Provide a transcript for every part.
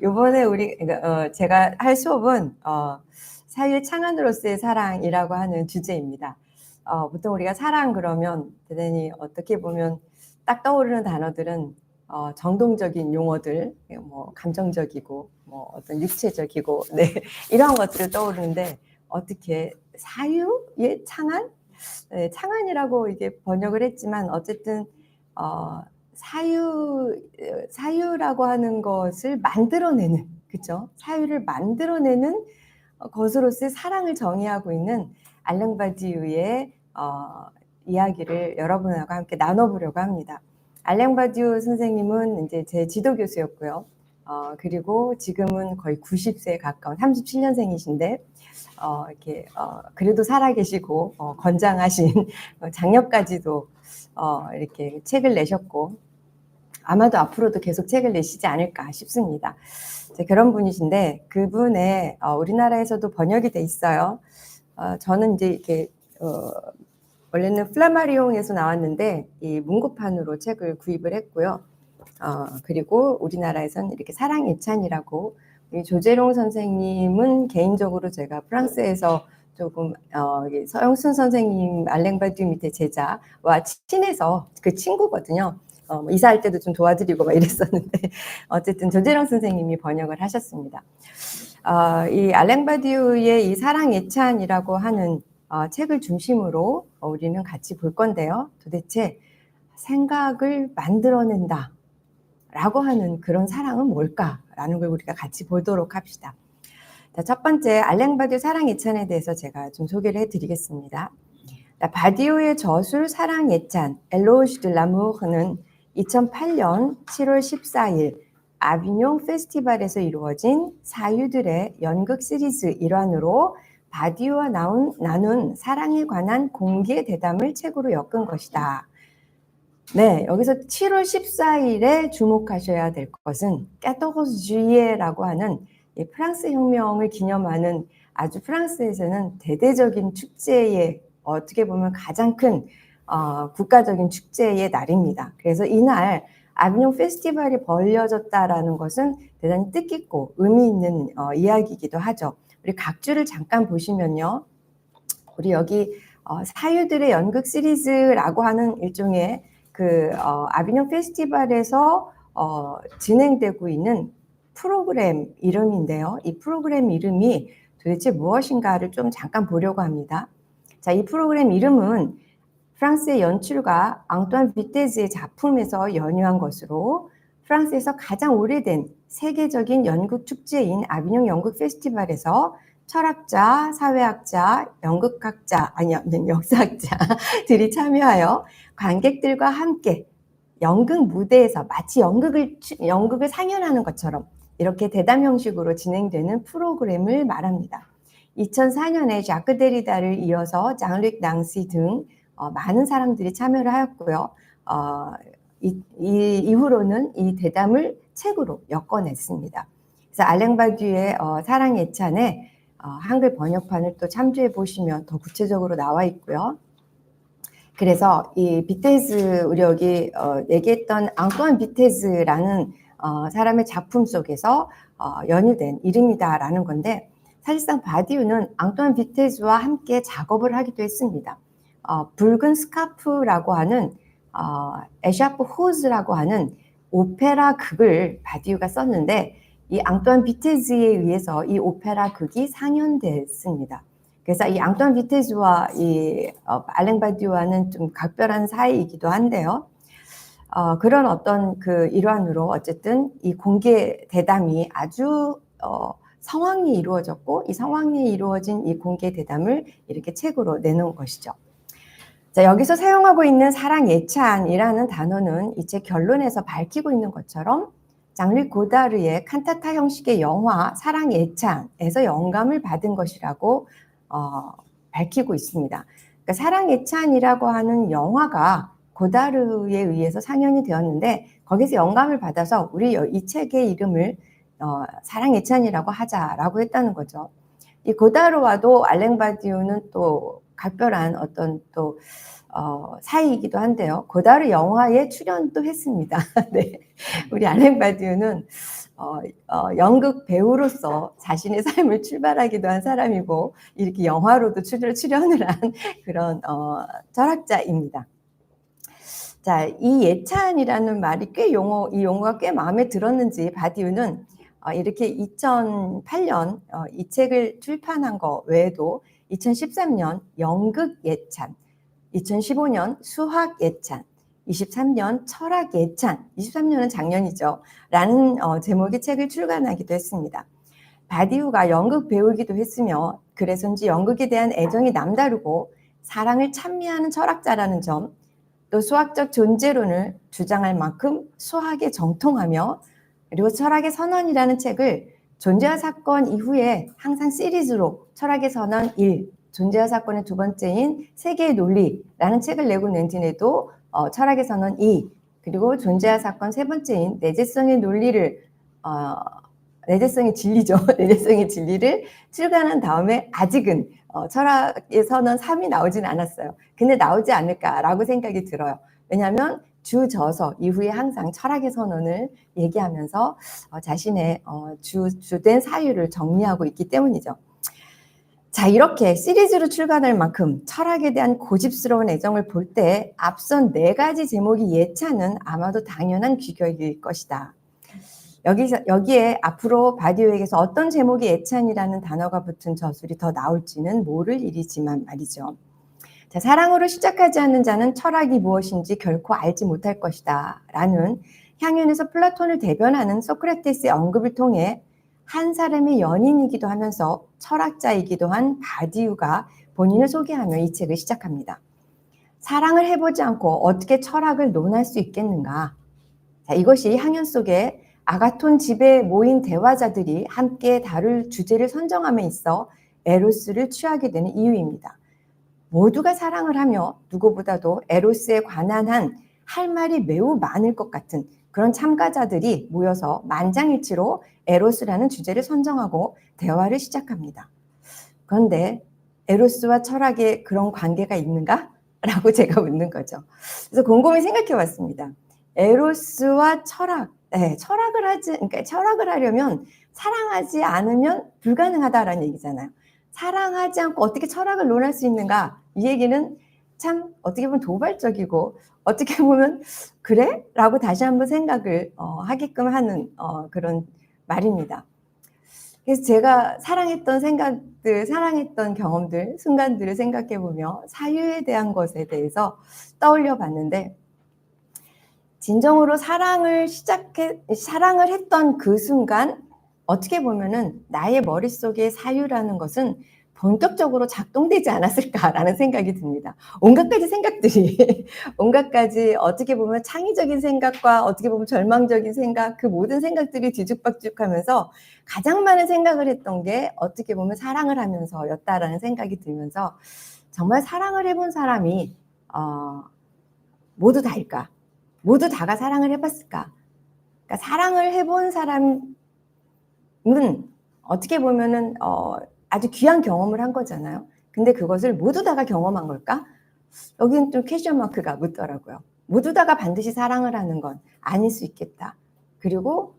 요번에 제가 할 수업은 사유의 창안으로서의 사랑이라고 하는 주제입니다. 보통 우리가 사랑 그러면 대단히 어떻게 보면 딱 떠오르는 단어들은 정동적인 용어들, 뭐 감정적이고 뭐 어떤 육체적이고 네, 이런 것들을 떠오르는데 어떻게 사유의 창안? 네, 창안이라고 이게 번역을 했지만 어쨌든 사유라고 하는 것을 만들어내는, 그죠? 사유를 만들어내는 것으로서의 사랑을 정의하고 있는 알랭 바디유의 이야기를 여러분하고 함께 나눠보려고 합니다. 알랭 바디유 선생님은 이제 제 지도 교수였고요. 그리고 지금은 거의 90세에 가까운 37년생이신데 이렇게 그래도 살아계시고 건장하신 장녀까지도 이렇게 책을 내셨고 아마도 앞으로도 계속 책을 내시지 않을까 싶습니다. 그런 분이신데 그분의 우리나라에서도 번역이 돼 있어요. 저는 이제 이렇게 원래는 플라마리옹에서 나왔는데 이 문고판으로 책을 구입을 했고요. 그리고 우리나라에서는 이렇게 사랑예찬이라고, 조재롱 선생님은 개인적으로 제가 프랑스에서 조금 서영순 선생님 알랭 바디유 밑에 제자와 친해서 그 친구거든요. 이사할 때도 좀 도와드리고 막 이랬었는데 어쨌든 조재롱 선생님이 번역을 하셨습니다. 이 알랭 바디유의 이 사랑예찬이라고 하는 책을 중심으로 우리는 같이 볼 건데요. 도대체 생각을 만들어낸다 라고 하는 그런 사랑은 뭘까라는 걸 우리가 같이 보도록 합시다. 자, 첫 번째 알랭 바디유 사랑예찬에 대해서 제가 좀 소개를 해드리겠습니다. 바디유의 저술 사랑예찬 엘로지 드 라무르는 2008년 7월 14일 아비뇽 페스티벌에서 이루어진 사유들의 연극 시리즈 일환으로 바디유와 나눈 사랑에 관한 공개 대담을 책으로 엮은 것이다. 네, 여기서 7월 14일에 주목하셔야 될 것은 까토르즈 주이에라고 하는 이 프랑스 혁명을 기념하는 아주 프랑스에서는 대대적인 축제의 어떻게 보면 가장 큰 국가적인 축제의 날입니다. 그래서 이날 아비뇽 페스티벌이 벌려졌다라는 것은 대단히 뜻깊고 의미 있는 이야기이기도 하죠. 우리 각주를 잠깐 보시면요, 우리 여기 사유들의 연극 시리즈라고 하는 일종의 아비뇽 페스티벌에서 진행되고 있는 프로그램 이름인데요. 이 프로그램 이름이 도대체 무엇인가를 좀 잠깐 보려고 합니다. 자, 이 프로그램 이름은 프랑스의 연출가 앙뚜안 비테즈의 작품에서 연유한 것으로 프랑스에서 가장 오래된 세계적인 연극 축제인 아비뇽 연극 페스티벌에서 철학자, 사회학자, 역사학자들이 참여하여 관객들과 함께 연극 무대에서 마치 연극을 상연하는 것처럼 이렇게 대담 형식으로 진행되는 프로그램을 말합니다. 2004년에 ዣ크 데리다를 이어서 장르익 낭시 등 많은 사람들이 참여를 하였고요. 이후로는 이 대담을 책으로 엮어냈습니다. 그래서 알랭 바디유의 사랑예찬에 한글 번역판을 또 참조해 보시면 더 구체적으로 나와 있고요. 그래서 이 비테즈, 우리 여기 얘기했던 앙뚜안 비테즈라는 사람의 작품 속에서 연유된 이름이다라는 건데, 사실상 바디유는 앙뚜안 비테즈와 함께 작업을 하기도 했습니다. 붉은 스카프라고 하는 에샤프 호즈라고 하는 오페라 극을 바디유가 썼는데, 이 앙뚜안 비테즈에 의해서 이 오페라 극이 상연됐습니다. 그래서 이 앙뚜안 비테즈와 이 알랭 바디유와는 좀 각별한 사이이기도 한데요. 그런 어떤 그 일환으로 어쨌든 이 공개 대담이 아주 성황리에 이루어졌고, 이 성황리에 이루어진 이 공개 대담을 이렇게 책으로 내놓은 것이죠. 자, 여기서 사용하고 있는 사랑예찬이라는 단어는 이 책 결론에서 밝히고 있는 것처럼 장르 고다르의 칸타타 형식의 영화 사랑예찬에서 영감을 받은 것이라고 밝히고 있습니다. 그러니까 사랑예찬이라고 하는 영화가 고다르에 의해서 상연이 되었는데 거기서 영감을 받아서 우리 이 책의 이름을 사랑예찬이라고 하자라고 했다는 거죠. 이 고다르와도 알랭 바디유는 또 각별한 어떤 또 사이이기도 한데요. 고다르 영화에 출연도 했습니다. 네, 우리 알랭 바디유는 연극 배우로서 자신의 삶을 출발하기도 한 사람이고 이렇게 영화로도 출연을 한 그런 철학자입니다. 자, 이 예찬이라는 말이 이 용어가 꽤 마음에 들었는지 바디우는 이렇게 2008년 이 책을 출판한 거 외에도 2013년 연극 예찬, 2015년 수학 예찬, 23년 철학 예찬, 23년은 작년이죠. 라는 제목의 책을 출간하기도 했습니다. 바디우가 연극 배우기도 했으며 그래서인지 연극에 대한 애정이 남다르고 사랑을 찬미하는 철학자라는 점, 또 수학적 존재론을 주장할 만큼 수학에 정통하며 그리고 철학의 선언이라는 책을 존재와 사건 이후에 항상 시리즈로 철학의 선언 1, 존재와 사건의 두 번째인 세계의 논리라는 책을 내고 낸 뒤에도 철학의 선언 2, 그리고 존재와 사건 세 번째인 내재성의 논리를 내재성의 진리죠. 내재성의 진리를 출간한 다음에 아직은 철학의 선언 3이 나오진 않았어요. 근데 나오지 않을까라고 생각이 들어요. 왜냐하면 주저서 이후에 항상 철학의 선언을 얘기하면서 자신의 주된 사유를 정리하고 있기 때문이죠. 자, 이렇게 시리즈로 출간할 만큼 철학에 대한 고집스러운 애정을 볼 때 앞선 4가지 제목이 예찬은 아마도 당연한 귀결일 것이다. 여기에 앞으로 바디우에게서 어떤 제목이 예찬이라는 단어가 붙은 저술이 더 나올지는 모를 일이지만 말이죠. 자, 사랑으로 시작하지 않는 자는 철학이 무엇인지 결코 알지 못할 것이다 라는 향연에서 플라톤을 대변하는 소크라테스의 언급을 통해 한 사람의 연인이기도 하면서 철학자이기도 한 바디우가 본인을 소개하며 이 책을 시작합니다. 사랑을 해보지 않고 어떻게 철학을 논할 수 있겠는가? 자, 이것이 향연 속에 아가톤 집에 모인 대화자들이 함께 다룰 주제를 선정함에 있어 에로스를 취하게 되는 이유입니다. 모두가 사랑을 하며 누구보다도 에로스에 관한 한 할 말이 매우 많을 것 같은 그런 참가자들이 모여서 만장일치로 에로스라는 주제를 선정하고 대화를 시작합니다. 그런데 에로스와 철학에 그런 관계가 있는가? 라고 제가 묻는 거죠. 그래서 곰곰이 생각해 봤습니다. 에로스와 철학, 그러니까 철학을 하려면 사랑하지 않으면 불가능하다라는 얘기잖아요. 사랑하지 않고 어떻게 철학을 논할 수 있는가? 이 얘기는 참 어떻게 보면 도발적이고 어떻게 보면 그래? 라고 다시 한번 생각을 하게끔 하는 그런 말입니다. 그래서 제가 사랑했던 생각들, 사랑했던 경험들, 순간들을 생각해보며 사유에 대한 것에 대해서 떠올려 봤는데 진정으로 사랑을 했던 그 순간 어떻게 보면은 나의 머릿속에 사유라는 것은 본격적으로 작동되지 않았을까라는 생각이 듭니다. 온갖 가지 생각들이 온갖 가지 어떻게 보면 창의적인 생각과 어떻게 보면 절망적인 생각 그 모든 생각들이 뒤죽박죽하면서 가장 많은 생각을 했던 게 어떻게 보면 사랑을 하면서였다라는 생각이 들면서 정말 사랑을 해본 사람이 모두 다일까? 모두 다가 사랑을 해봤을까? 그러니까 사랑을 해본 사람은 어떻게 보면은 아주 귀한 경험을 한 거잖아요. 근데 그것을 모두 다가 경험한 걸까? 여기는 좀 퀘스천 마크가 묻더라고요. 모두 다가 반드시 사랑을 하는 건 아닐 수 있겠다. 그리고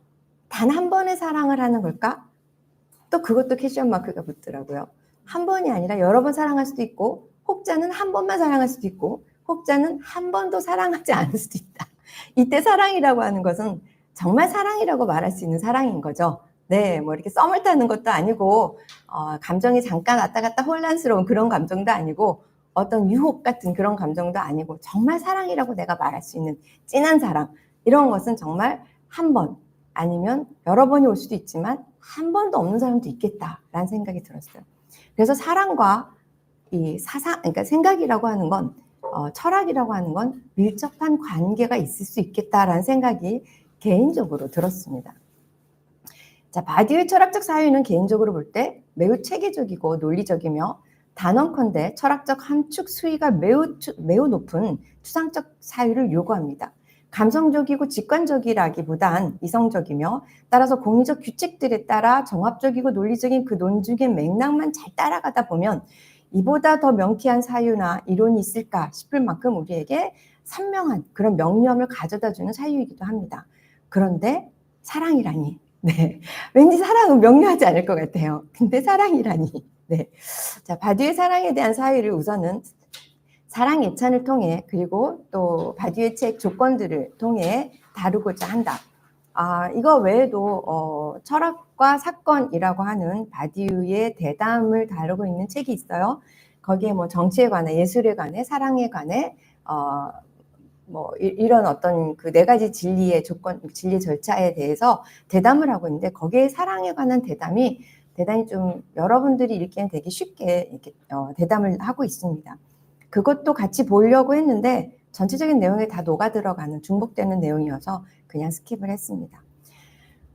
단 한 번의 사랑을 하는 걸까? 또 그것도 퀘스천 마크가 붙더라고요. 한 번이 아니라 여러 번 사랑할 수도 있고 혹자는 한 번만 사랑할 수도 있고 혹자는 한 번도 사랑하지 않을 수도 있다. 이때 사랑이라고 하는 것은 정말 사랑이라고 말할 수 있는 사랑인 거죠. 네, 뭐 이렇게 썸을 타는 것도 아니고 감정이 잠깐 왔다 갔다 혼란스러운 그런 감정도 아니고 어떤 유혹 같은 그런 감정도 아니고 정말 사랑이라고 내가 말할 수 있는 진한 사랑 이런 것은 정말 한 번 아니면 여러 번이 올 수도 있지만 한 번도 없는 사람도 있겠다라는 생각이 들었어요. 그래서 사랑과 이 그러니까 생각이라고 하는 건 철학이라고 하는 건 밀접한 관계가 있을 수 있겠다라는 생각이 개인적으로 들었습니다. 자, 바디우의 철학적 사유는 개인적으로 볼 때 매우 체계적이고 논리적이며 단언컨대 철학적 함축 수위가 매우 높은 추상적 사유를 요구합니다. 감성적이고 직관적이라기보단 이성적이며 따라서 공리적 규칙들에 따라 정합적이고 논리적인 그 논중의 맥락만 잘 따라가다 보면 이보다 더 명쾌한 사유나 이론이 있을까 싶을 만큼 우리에게 선명한 그런 명료함을 가져다 주는 사유이기도 합니다. 그런데 사랑이라니 네. 왠지 사랑은 명료하지 않을 것 같아요. 근데 사랑이라니. 네. 자, 바디의 사랑에 대한 사유를 우선은 사랑 예찬을 통해 그리고 또 바디의 책 조건들을 통해 다루고자 한다. 이거 외에도 철학과 사건이라고 하는 바디우의 대담을 다루고 있는 책이 있어요. 거기에 뭐 정치에 관해, 예술에 관해, 사랑에 관해 뭐 이런 어떤 그 네 가지 진리의 조건, 진리 절차에 대해서 대담을 하고 있는데 거기에 사랑에 관한 대담이 대단히 좀 여러분들이 읽기엔 되게 쉽게 이렇게 대담을 하고 있습니다. 그것도 같이 보려고 했는데 전체적인 내용에 다 녹아 들어가는 중복되는 내용이어서 그냥 스킵을 했습니다.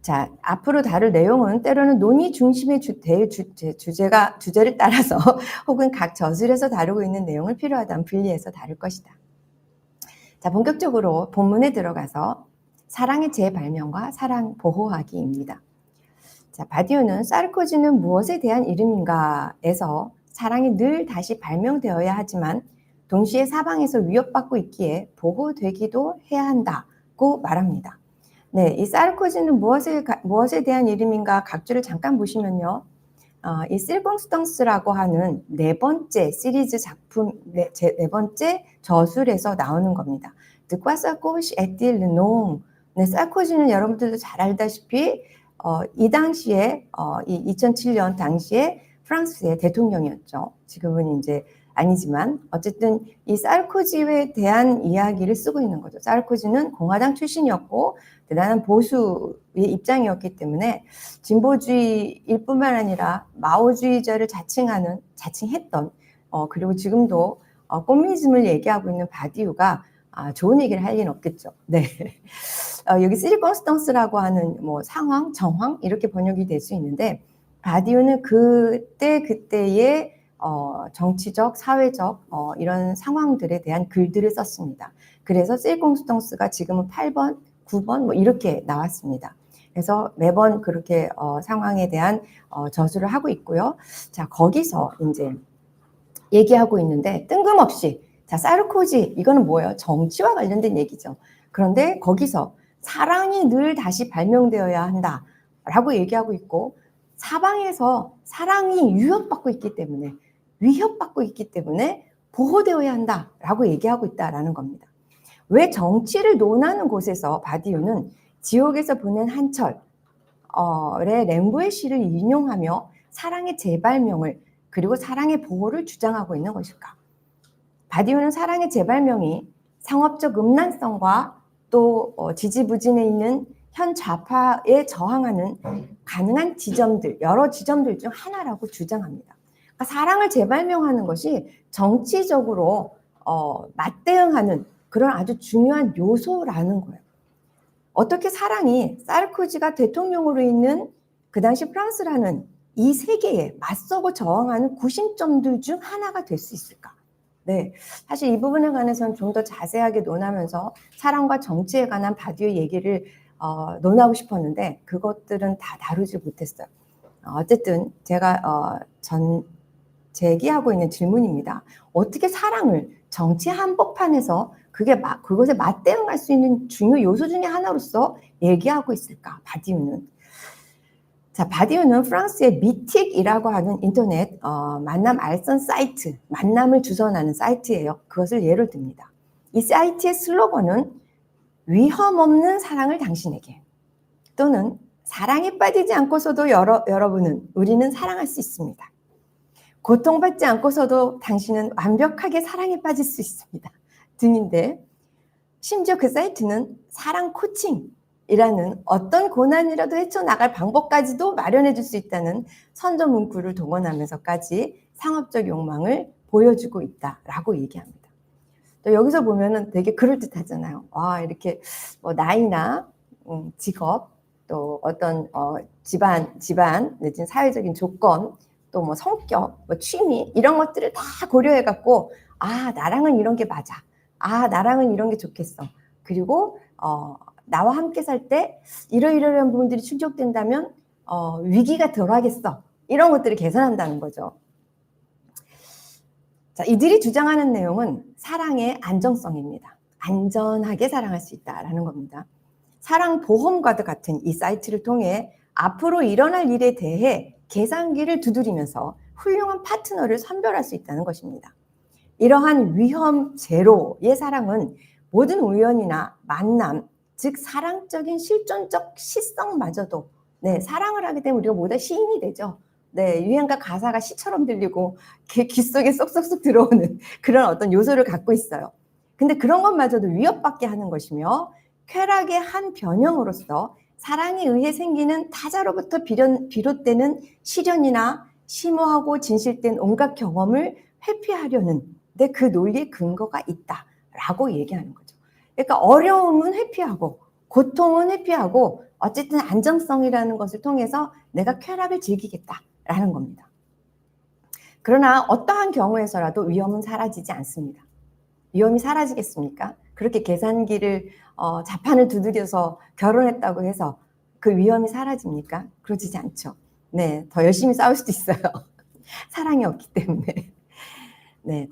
자, 앞으로 다룰 내용은 때로는 논의 중심의 주제를 따라서 혹은 각 저술에서 다루고 있는 내용을 필요하다면 분리해서 다룰 것이다. 자, 본격적으로 본문에 들어가서 사랑의 재발명과 사랑 보호하기입니다. 자, 바디우는 사르코지는 무엇에 대한 이름인가에서 사랑이 늘 다시 발명되어야 하지만 동시에 사방에서 위협받고 있기에 보호되기도 해야 한다고 말합니다. 네, 이 사르코지는 무엇에 대한 이름인가 각주를 잠깐 보시면요. 이 실공스턴스라고 하는 네 번째 시리즈 작품, 네 번째 저술에서 나오는 겁니다. De quoi s'accroche est-il le nom? 네, 사르코지는 여러분들도 잘 알다시피 이 당시에 이 2007년 당시에 프랑스의 대통령이었죠. 지금은 이제 아니지만 어쨌든 이 사르코지에 대한 이야기를 쓰고 있는 거죠. 사르코지는 공화당 출신이었고 대단한 보수의 입장이었기 때문에 진보주의일 뿐만 아니라 마오주의자를 자칭했던 그리고 지금도 꼬미즘을 얘기하고 있는 바디우가 좋은 얘기를 할 리는 없겠죠. 네. 여기 시리컨스턴스라고 하는 뭐 상황, 정황 이렇게 번역이 될 수 있는데 바디우는 그때의 정치적, 사회적 이런 상황들에 대한 글들을 썼습니다. 그래서 시리컨스턴스가 지금은 8번, 9번 뭐 이렇게 나왔습니다. 그래서 매번 그렇게 상황에 대한 저술을 하고 있고요. 자, 거기서 이제 얘기하고 있는데 뜬금없이 자, 사르코지 이거는 뭐예요? 정치와 관련된 얘기죠. 그런데 거기서 사랑이 늘 다시 발명되어야 한다라고 얘기하고 있고 사방에서 사랑이 위협받고 있기 때문에 보호되어야 한다라고 얘기하고 있다라는 겁니다. 왜 정치를 논하는 곳에서 바디우는 지옥에서 보낸 한철의 램보의 시를 인용하며 사랑의 재발명을 그리고 사랑의 보호를 주장하고 있는 것일까? 바디우는 사랑의 재발명이 상업적 음란성과 또 지지부진해 있는 현 좌파에 저항하는 가능한 지점들, 여러 지점들 중 하나라고 주장합니다. 그러니까 사랑을 재발명하는 것이 정치적으로 맞대응하는 그런 아주 중요한 요소라는 거예요. 어떻게 사랑이 사르코지가 대통령으로 있는 그 당시 프랑스라는 이 세계에 맞서고 저항하는 구심점들 중 하나가 될 수 있을까? 네, 사실 이 부분에 관해서는 좀 더 자세하게 논하면서 사랑과 정치에 관한 바디우의 얘기를 논하고 싶었는데 그것들은 다 다루지 못했어요. 어쨌든 제가 제기하고 있는 질문입니다. 어떻게 사랑을 정치 한복판에서 그것에 맞대응할 수 있는 중요 요소 중에 하나로서 얘기하고 있을까? 바디우는. 자, 바디우는 프랑스의 미틱이라고 하는 인터넷 만남 알선 사이트, 만남을 주선하는 사이트예요. 그것을 예로 듭니다. 이 사이트의 슬로건은 위험 없는 사랑을 당신에게 또는 사랑에 빠지지 않고서도 우리는 사랑할 수 있습니다. 고통받지 않고서도 당신은 완벽하게 사랑에 빠질 수 있습니다. 등인데 심지어 그 사이트는 사랑 코칭이라는 어떤 고난이라도 헤쳐나갈 방법까지도 마련해 줄 수 있다는 선전 문구를 동원하면서까지 상업적 욕망을 보여주고 있다라고 얘기합니다. 또 여기서 보면은 되게 그럴듯하잖아요. 이렇게 뭐 나이나 직업 또 어떤 집안 내지는 사회적인 조건 또 뭐 성격, 뭐 취미 이런 것들을 다 고려해 갖고 나랑은 이런 게 맞아. 나랑은 이런 게 좋겠어. 그리고 나와 함께 살 때 이러이러한 부분들이 충족된다면 위기가 덜하겠어. 이런 것들을 개선한다는 거죠. 자, 이들이 주장하는 내용은 사랑의 안정성입니다. 안전하게 사랑할 수 있다라는 겁니다. 사랑 보험과도 같은 이 사이트를 통해 앞으로 일어날 일에 대해 계산기를 두드리면서 훌륭한 파트너를 선별할 수 있다는 것입니다. 이러한 위험 제로의 사랑은 모든 우연이나 만남, 즉 사랑적인 실존적 시성마저도 사랑을 하게 되면 우리가 모두 시인이 되죠. 유행가 가사가 시처럼 들리고 귀 속에 쏙쏙쏙 들어오는 그런 어떤 요소를 갖고 있어요. 근데 그런 것마저도 위협받게 하는 것이며 쾌락의 한 변형으로서 사랑에 의해 생기는 타자로부터 비롯되는 시련이나 심오하고 진실된 온갖 경험을 회피하려는 그 논리의 근거가 있다라고 얘기하는 거죠. 그러니까 어려움은 회피하고 고통은 회피하고 어쨌든 안정성이라는 것을 통해서 내가 쾌락을 즐기겠다라는 겁니다. 그러나 어떠한 경우에서라도 위험은 사라지지 않습니다. 위험이 사라지겠습니까? 그렇게 계산기를 자판을 두드려서 결혼했다고 해서 그 위험이 사라집니까? 그러지 않죠. 더 열심히 싸울 수도 있어요. 사랑이 없기 때문에.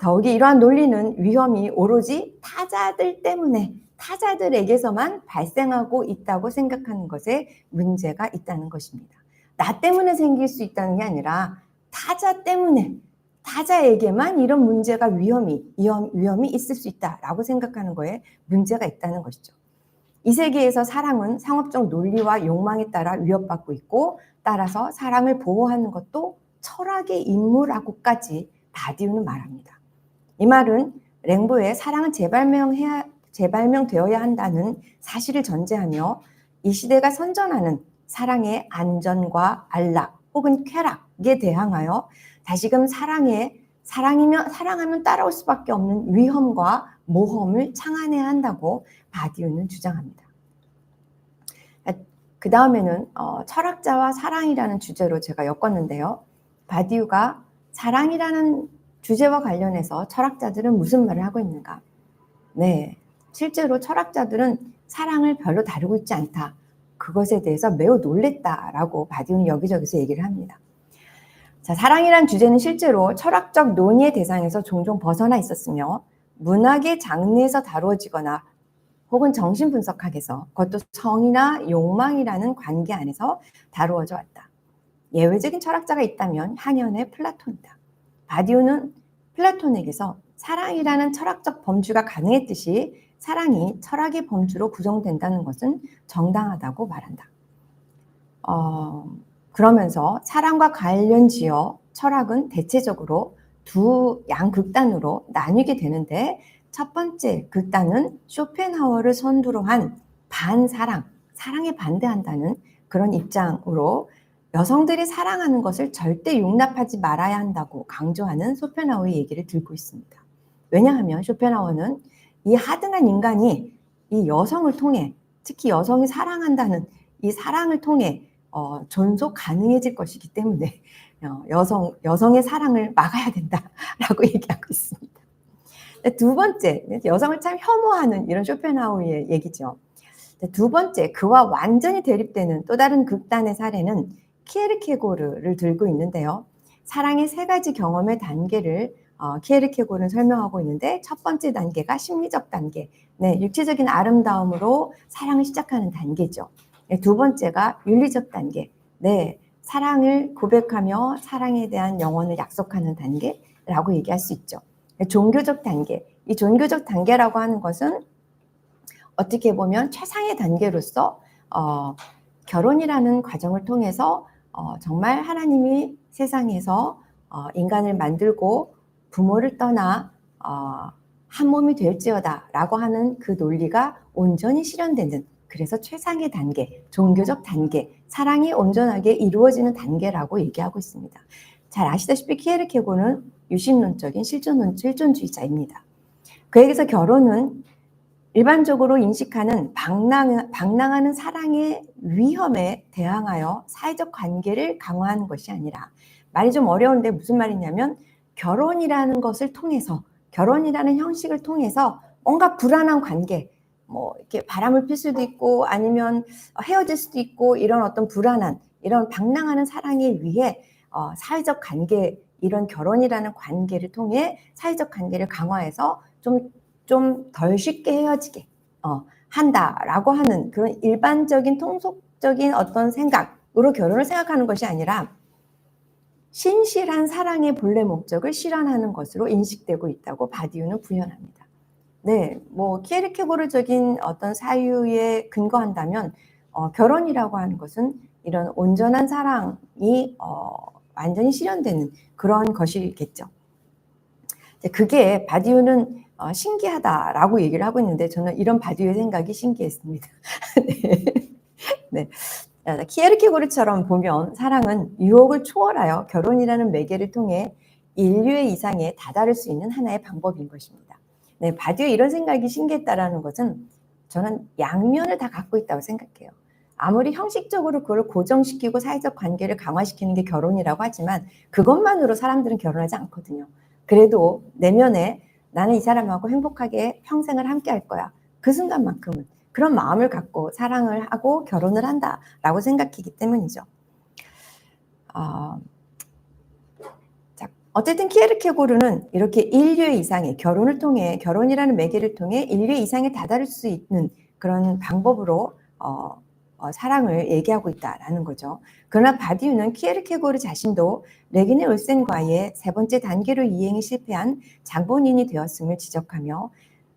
더욱이 이러한 논리는 위험이 오로지 타자들 때문에 타자들에게서만 발생하고 있다고 생각하는 것에 문제가 있다는 것입니다. 나 때문에 생길 수 있다는 게 아니라 타자 때문에 타자에게만 이런 문제가 위험이 있을 수 있다라고 생각하는 거에 문제가 있다는 것이죠. 이 세계에서 사랑은 상업적 논리와 욕망에 따라 위협받고 있고 따라서 사랑을 보호하는 것도 철학의 임무라고까지 바디우는 말합니다. 이 말은 랭보의 사랑은 재발명되어야 한다는 사실을 전제하며 이 시대가 선전하는 사랑의 안전과 안락 혹은 쾌락에 대항하여 다시금 사랑하면 따라올 수밖에 없는 위험과 모험을 창안해야 한다고 바디우는 주장합니다. 그 다음에는 철학자와 사랑이라는 주제로 제가 엮었는데요. 바디우가 사랑이라는 주제와 관련해서 철학자들은 무슨 말을 하고 있는가? 실제로 철학자들은 사랑을 별로 다루고 있지 않다. 그것에 대해서 매우 놀랬다라고 바디우는 여기저기서 얘기를 합니다. 자, 사랑이란 주제는 실제로 철학적 논의의 대상에서 종종 벗어나 있었으며 문학의 장르에서 다루어지거나 혹은 정신분석학에서 그것도 성이나 욕망이라는 관계 안에서 다루어져 왔다. 예외적인 철학자가 있다면 한연의 플라톤이다. 바디우는 플라톤에게서 사랑이라는 철학적 범주가 가능했듯이 사랑이 철학의 범주로 구성된다는 것은 정당하다고 말한다. 그러면서 사랑과 관련지어 철학은 대체적으로 두 양극단으로 나뉘게 되는데 첫 번째 극단은 쇼펜하우어를 선두로 한 반사랑, 사랑에 반대한다는 그런 입장으로 여성들이 사랑하는 것을 절대 용납하지 말아야 한다고 강조하는 쇼펜하우어의 얘기를 들고 있습니다. 왜냐하면 쇼펜하우어는 이 하등한 인간이 이 여성을 통해, 특히 여성이 사랑한다는 이 사랑을 통해 존속 가능해질 것이기 때문에 여성의 사랑을 막아야 된다라고 얘기하고 있습니다. 두 번째, 여성을 참 혐오하는 이런 쇼펜하우어의 얘기죠. 두 번째, 그와 완전히 대립되는 또 다른 극단의 사례는 키에르케고르를 들고 있는데요. 사랑의 세 가지 경험의 단계를 키에르케고르는 설명하고 있는데 첫 번째 단계가 심리적 단계, 육체적인 아름다움으로 사랑을 시작하는 단계죠. 두 번째가 윤리적 단계, 사랑을 고백하며 사랑에 대한 영혼을 약속하는 단계라고 얘기할 수 있죠. 종교적 단계, 이 종교적 단계라고 하는 것은 어떻게 보면 최상의 단계로서 결혼이라는 과정을 통해서 정말 하나님이 세상에서 인간을 만들고 부모를 떠나 한 몸이 될지어다 라고 하는 그 논리가 온전히 실현되는, 그래서 최상의 단계, 종교적 단계, 사랑이 온전하게 이루어지는 단계라고 얘기하고 있습니다. 잘 아시다시피 키에르케고르는 유신론적인 실존주의자입니다. 그에게서 결혼은 일반적으로 인식하는 방랑하는 사랑의 위험에 대항하여 사회적 관계를 강화하는 것이 아니라, 말이 좀 어려운데 무슨 말이냐면 결혼이라는 것을 통해서, 결혼이라는 형식을 통해서 뭔가 불안한 관계, 이렇게 바람을 필 수도 있고 아니면 헤어질 수도 있고 이런 어떤 불안한, 이런 방랑하는 사랑에 위해 사회적 관계, 이런 결혼이라는 관계를 통해 사회적 관계를 강화해서 좀 덜 쉽게 헤어지게 한다라고 하는 그런 일반적인 통속적인 어떤 생각, 결혼을 생각하는 것이 아니라 신실한 사랑의 본래 목적을 실현하는 것으로 인식되고 있다고 바디우는 구현합니다. 네, 뭐 키에르케고르적인 어떤 사유에 근거한다면 결혼이라고 하는 것은 이런 온전한 사랑이 완전히 실현되는 그런 것이겠죠. 그게 바디우는 신기하다라고 얘기를 하고 있는데 저는 이런 바디우의 생각이 신기했습니다. 네. 네. 키에르케고르처럼 보면 사랑은 유혹을 초월하여 결혼이라는 매개를 통해 인류의 이상에 다다를 수 있는 하나의 방법인 것입니다. 네, 바디우의 이런 생각이 신기했다라는 것은 저는 양면을 다 갖고 있다고 생각해요. 아무리 형식적으로 그걸 고정시키고 사회적 관계를 강화시키는 게 결혼이라고 하지만 그것만으로 사람들은 결혼하지 않거든요. 그래도 내면에 나는 이 사람하고 행복하게 평생을 함께 할 거야. 그 순간만큼은 그런 마음을 갖고 사랑을 하고 결혼을 한다라고 생각하기 때문이죠. 어쨌든 키에르케고르는 이렇게 인류의 이상에 결혼을 통해 결혼이라는 매개를 통해 인류의 이상에 다다를 수 있는 그런 방법으로 사랑을 얘기하고 있다라는 거죠. 그러나 바디우는 키에르케고르 자신도 레기네 올센과의 세 번째 단계로 이행이 실패한 장본인이 되었음을 지적하며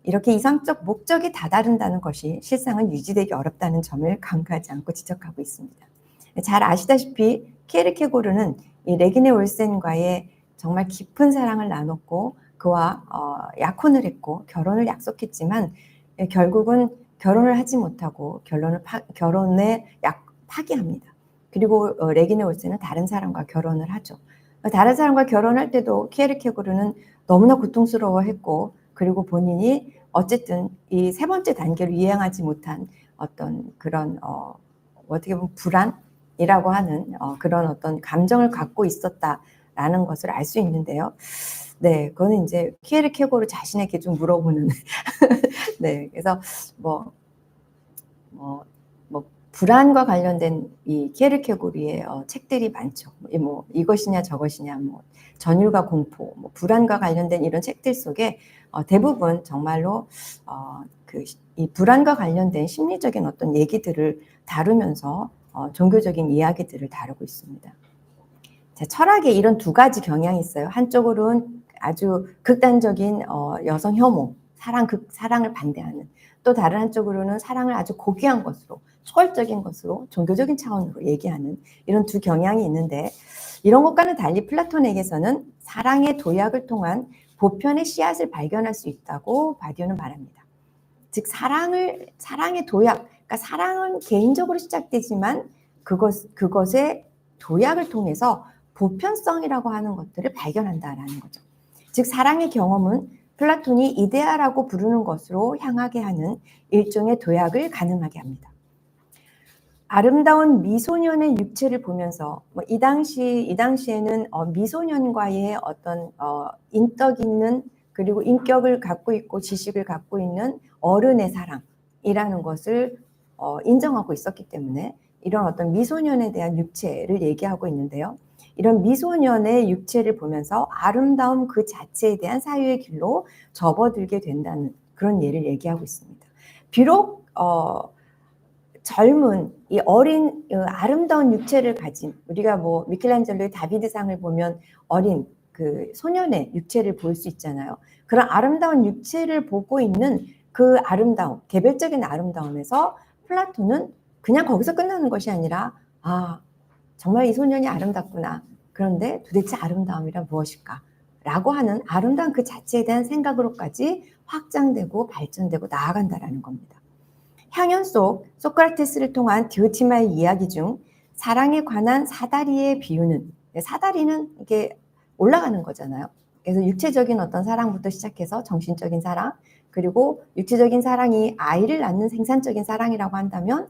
이렇게 이성적 목적에 다다른다는 것이 실상은 유지되기 어렵다는 점을 간과하지 않고 지적하고 있습니다. 잘 아시다시피 키에르케고르는 이 레기네 올센과의 정말 깊은 사랑을 나눴고 그와 약혼을 했고 결혼을 약속했지만 결국은 결혼을 하지 못하고 결혼에 파기합니다. 그리고 레기네 올센은 다른 사람과 결혼을 하죠. 다른 사람과 결혼할 때도 키에르케고르는 너무나 고통스러워했고 그리고 본인이 어쨌든 이 세 번째 단계로 이행하지 못한 어떤 그런 어떻게 보면 불안이라고 하는 그런 어떤 감정을 갖고 있었다라는 것을 알 수 있는데요. 네, 그거는 이제 키에르케고르 자신에게 좀 물어보는. 네, 그래서 뭐 불안과 관련된 이 키에르케고르의 책들이 많죠. 뭐 이것이냐 저것이냐, 뭐 전율과 공포, 뭐 불안과 관련된 이런 책들 속에 대부분 정말로 이 불안과 관련된 심리적인 어떤 얘기들을 다루면서 종교적인 이야기들을 다루고 있습니다. 자, 철학에 이런 두 가지 경향이 있어요. 한쪽으로는 아주 극단적인 여성 혐오, 사랑을 반대하는, 또 다른 한쪽으로는 사랑을 아주 고귀한 것으로, 초월적인 것으로, 종교적인 차원으로 얘기하는 이런 두 경향이 있는데, 이런 것과는 달리 플라톤에게서는 사랑의 도약을 통한 보편의 씨앗을 발견할 수 있다고 바디우는 말합니다. 즉 사랑의 도약, 그러니까 사랑은 개인적으로 시작되지만 그것의 도약을 통해서 보편성이라고 하는 것들을 발견한다라는 거죠. 즉 사랑의 경험은 플라톤이 이데아라고 부르는 것으로 향하게 하는 일종의 도약을 가능하게 합니다. 아름다운 미소년의 육체를 보면서 이 당시에는 미소년과의 어떤 인격 있는 그리고 인격을 갖고 있고 지식을 갖고 있는 어른의 사랑이라는 것을 인정하고 있었기 때문에 이런 어떤 미소년에 대한 육체를 얘기하고 있는데요. 이런 미소년의 육체를 보면서 아름다움 그 자체에 대한 사유의 길로 접어들게 된다는 그런 예를 얘기하고 있습니다. 비록 젊은 이 어린 아름다운 육체를 가진 우리가 뭐 미켈란젤로의 다비드상을 보면 어린 그 소년의 육체를 볼 수 있잖아요. 그런 아름다운 육체를 보고 있는 그 아름다움, 개별적인 아름다움에서 플라톤은 그냥 거기서 끝나는 것이 아니라 정말 이 소년이 아름답구나. 그런데 도대체 아름다움이란 무엇일까? 라고 하는 아름다운 그 자체에 대한 생각으로까지 확장되고 발전되고 나아간다라는 겁니다. 향연 속 소크라테스를 통한 디오티마의 이야기 중 사랑에 관한 사다리의 비유는 사다리는 이게 올라가는 거잖아요. 그래서 육체적인 어떤 사랑부터 시작해서 정신적인 사랑 그리고 육체적인 사랑이 아이를 낳는 생산적인 사랑이라고 한다면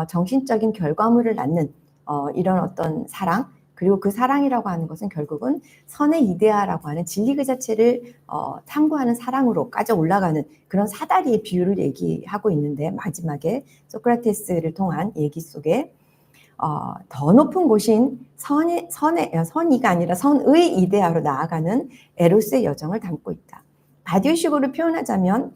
정신적인 결과물을 낳는 이런 어떤 사랑 그리고 그 사랑이라고 하는 것은 결국은 선의 이데아라고 하는 진리 그 자체를 탐구하는 사랑으로까지 올라가는 그런 사다리의 비유를 얘기하고 있는데 마지막에 소크라테스를 통한 얘기 속에 더 높은 곳인 선의가 아니라 선의 이데아로 나아가는 에로스의 여정을 담고 있다. 바디우식으로 표현하자면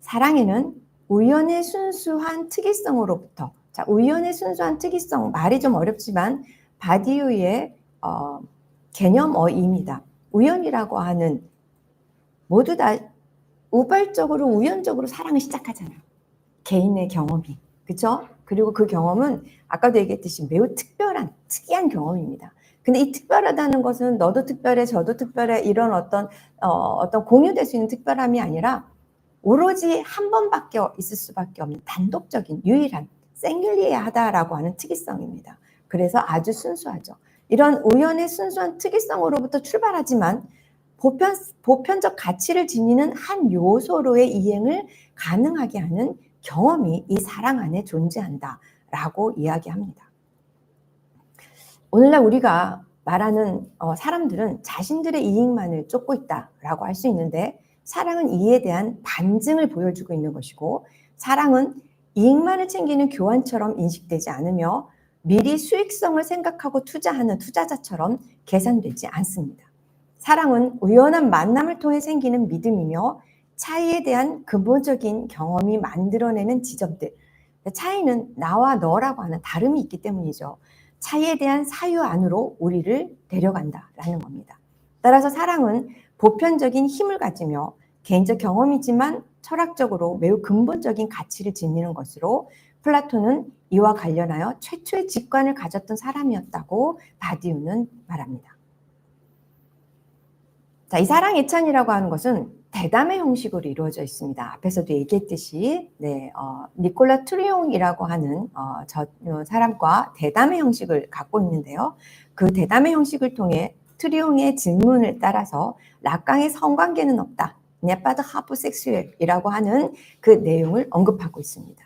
사랑에는 우연의 순수한 특이성으로부터 자, 우연의 순수한 특이성, 말이 좀 어렵지만 바디우의 개념어입니다. 우연이라고 하는 모두 다 우발적으로 우연적으로 사랑을 시작하잖아요. 개인의 경험이. 그렇죠? 그리고 그 경험은 아까도 얘기했듯이 매우 특별한 특이한 경험입니다. 근데 이 특별하다는 것은 너도 특별해 저도 특별해 이런 어떤 공유될 수 있는 특별함이 아니라 오로지 한 번밖에 있을 수밖에 없는 단독적인 유일한 생귤리에하다라고 하는 특이성입니다. 그래서 아주 순수하죠. 이런 우연의 순수한 특이성으로부터 출발하지만 보편적 가치를 지니는 한 요소로의 이행을 가능하게 하는 경험이 이 사랑 안에 존재한다라고 이야기합니다. 오늘날 우리가 말하는 사람들은 자신들의 이익만을 쫓고 있다라고 할 수 있는데 사랑은 이에 대한 반증을 보여주고 있는 것이고 사랑은 이익만을 챙기는 교환처럼 인식되지 않으며 미리 수익성을 생각하고 투자하는 투자자처럼 계산되지 않습니다. 사랑은 우연한 만남을 통해 생기는 믿음이며 차이에 대한 근본적인 경험이 만들어내는 지점들. 차이는 나와 너라고 하는 다름이 있기 때문이죠. 차이에 대한 사유 안으로 우리를 데려간다라는 겁니다. 따라서 사랑은 보편적인 힘을 가지며 개인적 경험이지만 철학적으로 매우 근본적인 가치를 지니는 것으로 플라톤은 이와 관련하여 최초의 직관을 가졌던 사람이었다고 바디우는 말합니다. 자, 이 사랑 애찬이라고 하는 것은 대담의 형식으로 이루어져 있습니다. 앞에서도 얘기했듯이 니콜라 트리옹이라고 하는 사람과 대담의 형식을 갖고 있는데요. 그 대담의 형식을 통해 트리옹의 질문을 따라서 락강의 성관계는 없다. 네파드 하프 섹슈엘이라고 하는 그 내용을 언급하고 있습니다.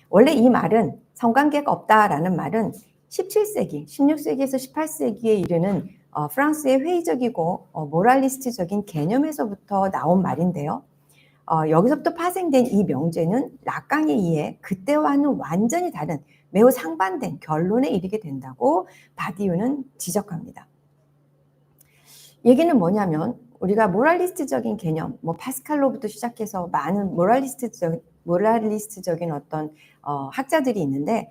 원래 이 말은 성관계가 없다라는 말은 17세기, 16세기에서 18세기에 이르는 프랑스의 회의적이고 모랄리스트적인 개념에서부터 나온 말인데요. 여기서부터 파생된 이 명제는 락강에 의해 그때와는 완전히 다른 매우 상반된 결론에 이르게 된다고 바디우는 지적합니다. 얘기는 뭐냐면 우리가 모랄리스트적인 개념, 파스칼로부터 시작해서 많은 모랄리스트적인 어떤 학자들이 있는데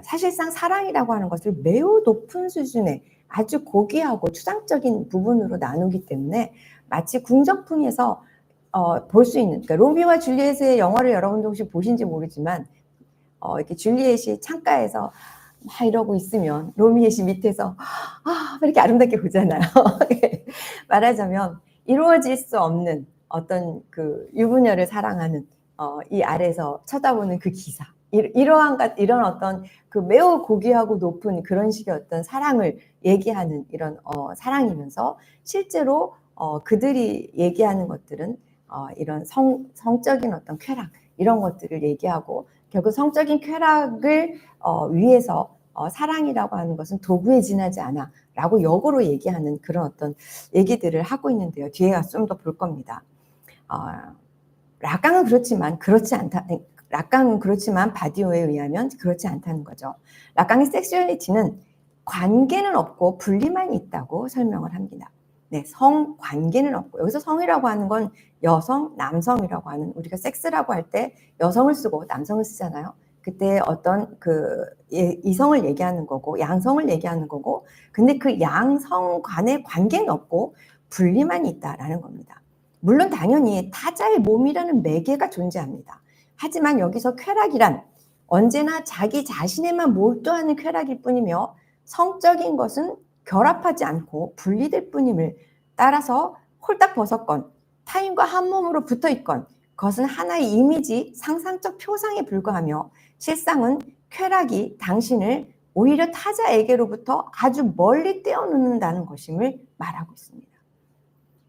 사실상 사랑이라고 하는 것을 매우 높은 수준의 아주 고귀하고 추상적인 부분으로 나누기 때문에 마치 궁정풍에서 볼 수 있는, 그러니까 로미오와 줄리엣의 영화를 여러분도 혹시 보신지 모르지만 이렇게 줄리엣이 창가에서 막 이러고 있으면 로미엣이 밑에서 이렇게 아름답게 보잖아요. 말하자면 이루어질 수 없는 어떤 그 유부녀를 사랑하는 이 아래에서 쳐다보는 그 기사, 이런 어떤 그 매우 고귀하고 높은 그런 식의 어떤 사랑을 얘기하는 이런 사랑이면서 실제로 그들이 얘기하는 것들은 이런 성적인 어떤 쾌락 이런 것들을 얘기하고 결국 성적인 쾌락을 위해서 사랑이라고 하는 것은 도구에 지나지 않아 라고 역으로 얘기하는 그런 어떤 얘기들을 하고 있는데요. 뒤에 가서 좀 더 볼 겁니다. 락강은 그렇지만 그렇지 않다. 락강은 그렇지만 바디오에 의하면 그렇지 않다는 거죠. 락강의 섹슈얼리티는 관계는 없고 분리만 있다고 설명을 합니다. 네, 성 관계는 없고 여기서 성이라고 하는 건 여성, 남성이라고 하는 우리가 섹스라고 할 때 여성을 쓰고 남성을 쓰잖아요. 그때 어떤 그 이성을 얘기하는 거고 양성을 얘기하는 거고 근데 그 양성 간의 관계는 없고 분리만 있다라는 겁니다. 물론 당연히 타자의 몸이라는 매개가 존재합니다. 하지만 여기서 쾌락이란 언제나 자기 자신에만 몰두하는 쾌락일 뿐이며 성적인 것은 결합하지 않고 분리될 뿐임을 따라서 홀딱 벗었건 타인과 한 몸으로 붙어 있건 그것은 하나의 이미지, 상상적 표상에 불과하며 실상은 쾌락이 당신을 오히려 타자에게로부터 아주 멀리 떼어놓는다는 것임을 말하고 있습니다.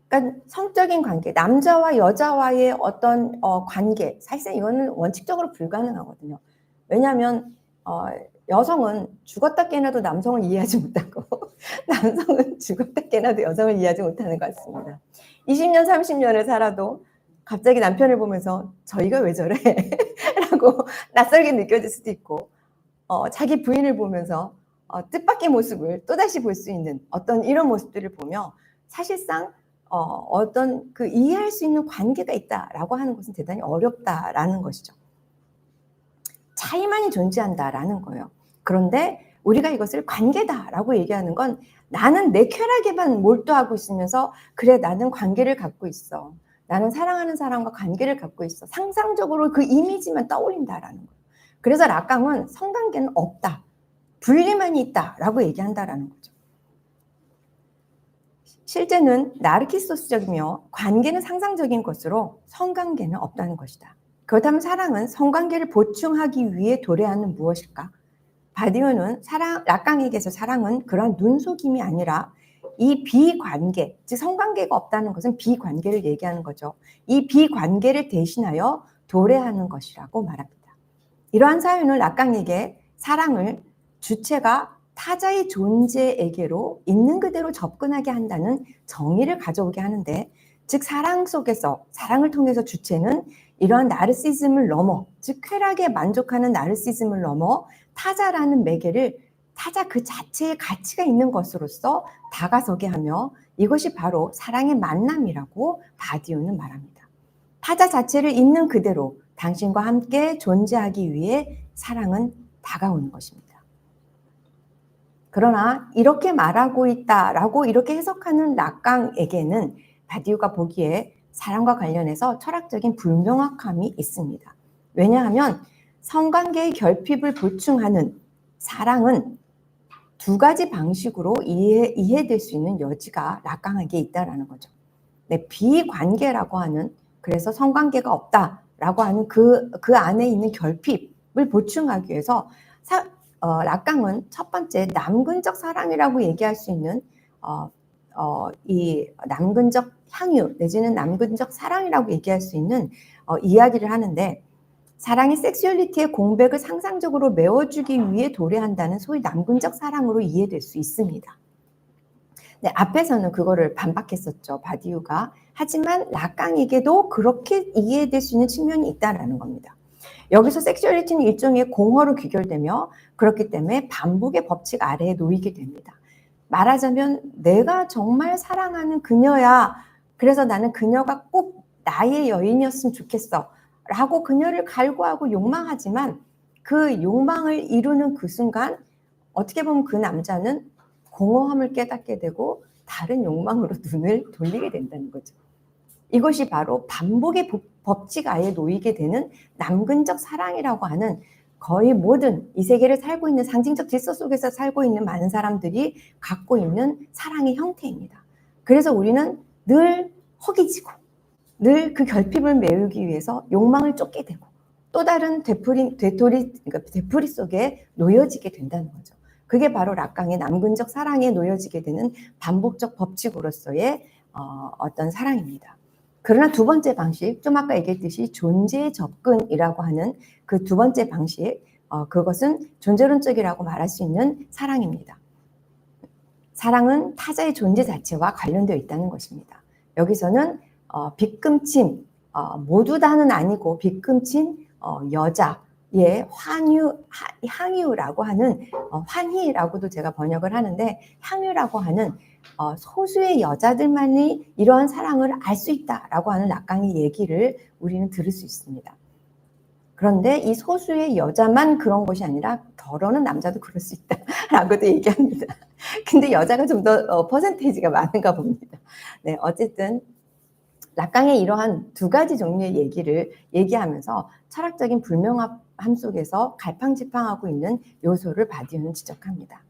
그러니까 성적인 관계, 남자와 여자와의 어떤 관계, 사실상 이거는 원칙적으로 불가능하거든요. 왜냐하면 여성은 죽었다 깨나도 남성을 이해하지 못하고 남성은 죽었다 깨나도 여성을 이해하지 못하는 것 같습니다. 20년, 30년을 살아도 갑자기 남편을 보면서 저희가 왜 저래? 라고 낯설게 느껴질 수도 있고 자기 부인을 보면서 뜻밖의 모습을 또다시 볼 수 있는 어떤 이런 모습들을 보며 사실상 어떤 그 이해할 수 있는 관계가 있다라고 하는 것은 대단히 어렵다라는 것이죠. 차이만이 존재한다라는 거예요. 그런데 우리가 이것을 관계다라고 얘기하는 건 나는 내 쾌락에만 몰두하고 있으면서 그래 나는 관계를 갖고 있어. 나는 사랑하는 사람과 관계를 갖고 있어. 상상적으로 그 이미지만 떠올린다라는 거예요. 그래서 락강은 성관계는 없다. 분리만이 있다라고 얘기한다라는 거죠. 실제는 나르키소스적이며 관계는 상상적인 것으로 성관계는 없다는 것이다. 그렇다면 사랑은 성관계를 보충하기 위해 도래하는 무엇일까? 바디오는 락강에게서 사랑은 그런 눈속임이 아니라 이 비관계, 즉 성관계가 없다는 것은 비관계를 얘기하는 거죠. 이 비관계를 대신하여 도래하는 것이라고 말합니다. 이러한 사유는 락강에게 사랑을 주체가 타자의 존재에게로 있는 그대로 접근하게 한다는 정의를 가져오게 하는데, 즉 사랑 속에서, 사랑을 통해서 주체는 이러한 나르시즘을 넘어, 즉 쾌락에 만족하는 나르시즘을 넘어 타자라는 매개를 타자 그 자체의 가치가 있는 것으로서 다가서게 하며, 이것이 바로 사랑의 만남이라고 바디오는 말합니다. 타자 자체를 있는 그대로 당신과 함께 존재하기 위해 사랑은 다가오는 것입니다. 그러나 이렇게 말하고 있다라고 이렇게 해석하는 락강에게는 바디오가 보기에 사랑과 관련해서 철학적인 불명확함이 있습니다. 왜냐하면 성관계의 결핍을 보충하는 사랑은 두 가지 방식으로 이해될 수 있는 여지가 락강에게 있다라는 거죠. 네, 비관계라고 하는, 그래서 성관계가 없다라고 하는 그 안에 있는 결핍을 보충하기 위해서 락강은 첫 번째 남근적 사랑이라고 얘기할 수 있는 이 남근적 향유 내지는 남근적 사랑이라고 얘기할 수 있는 이야기를 하는데, 사랑이 섹슈얼리티의 공백을 상상적으로 메워주기 위해 도래한다는 소위 남근적 사랑으로 이해될 수 있습니다. 네, 앞에서는 그거를 반박했었죠, 바디우가. 하지만 락강에게도 그렇게 이해될 수 있는 측면이 있다는 겁니다. 여기서 섹슈얼리티는 일종의 공허로 귀결되며 그렇기 때문에 반복의 법칙 아래에 놓이게 됩니다. 말하자면 내가 정말 사랑하는 그녀야. 그래서 나는 그녀가 꼭 나의 여인이었으면 좋겠어. 라고 그녀를 갈구하고 욕망하지만 그 욕망을 이루는 그 순간 어떻게 보면 그 남자는 공허함을 깨닫게 되고 다른 욕망으로 눈을 돌리게 된다는 거죠. 이것이 바로 반복의 법칙 아래에 놓이게 되는 남근적 사랑이라고 하는, 거의 모든 이 세계를 살고 있는 상징적 질서 속에서 살고 있는 많은 사람들이 갖고 있는 사랑의 형태입니다. 그래서 우리는 늘 허기지고 늘 그 결핍을 메우기 위해서 욕망을 쫓게 되고 또 다른 되풀이 속에 놓여지게 된다는 거죠. 그게 바로 락강의 남근적 사랑에 놓여지게 되는 반복적 법칙으로서의 어떤 사랑입니다. 그러나 두 번째 방식, 좀 아까 얘기했듯이 존재의 접근이라고 하는 그 두 번째 방식, 그것은 존재론적이라고 말할 수 있는 사랑입니다. 사랑은 타자의 존재 자체와 관련되어 있다는 것입니다. 여기서는 빗금친, 모두 다는 아니고 빗금친 여자의 향유라고 하는, 환희라고도 제가 번역을 하는데, 향유라고 하는 소수의 여자들만이 이러한 사랑을 알 수 있다라고 하는 락강의 얘기를 우리는 들을 수 있습니다. 그런데 이 소수의 여자만 그런 것이 아니라 더러는 남자도 그럴 수 있다라고도 얘기합니다. 근데 여자가 좀 더 퍼센테이지가 많은가 봅니다. 네, 어쨌든 락강의 이러한 두 가지 종류의 얘기를 얘기하면서 철학적인 불명함 속에서 갈팡질팡하고 있는 요소를 바디오는 지적합니다.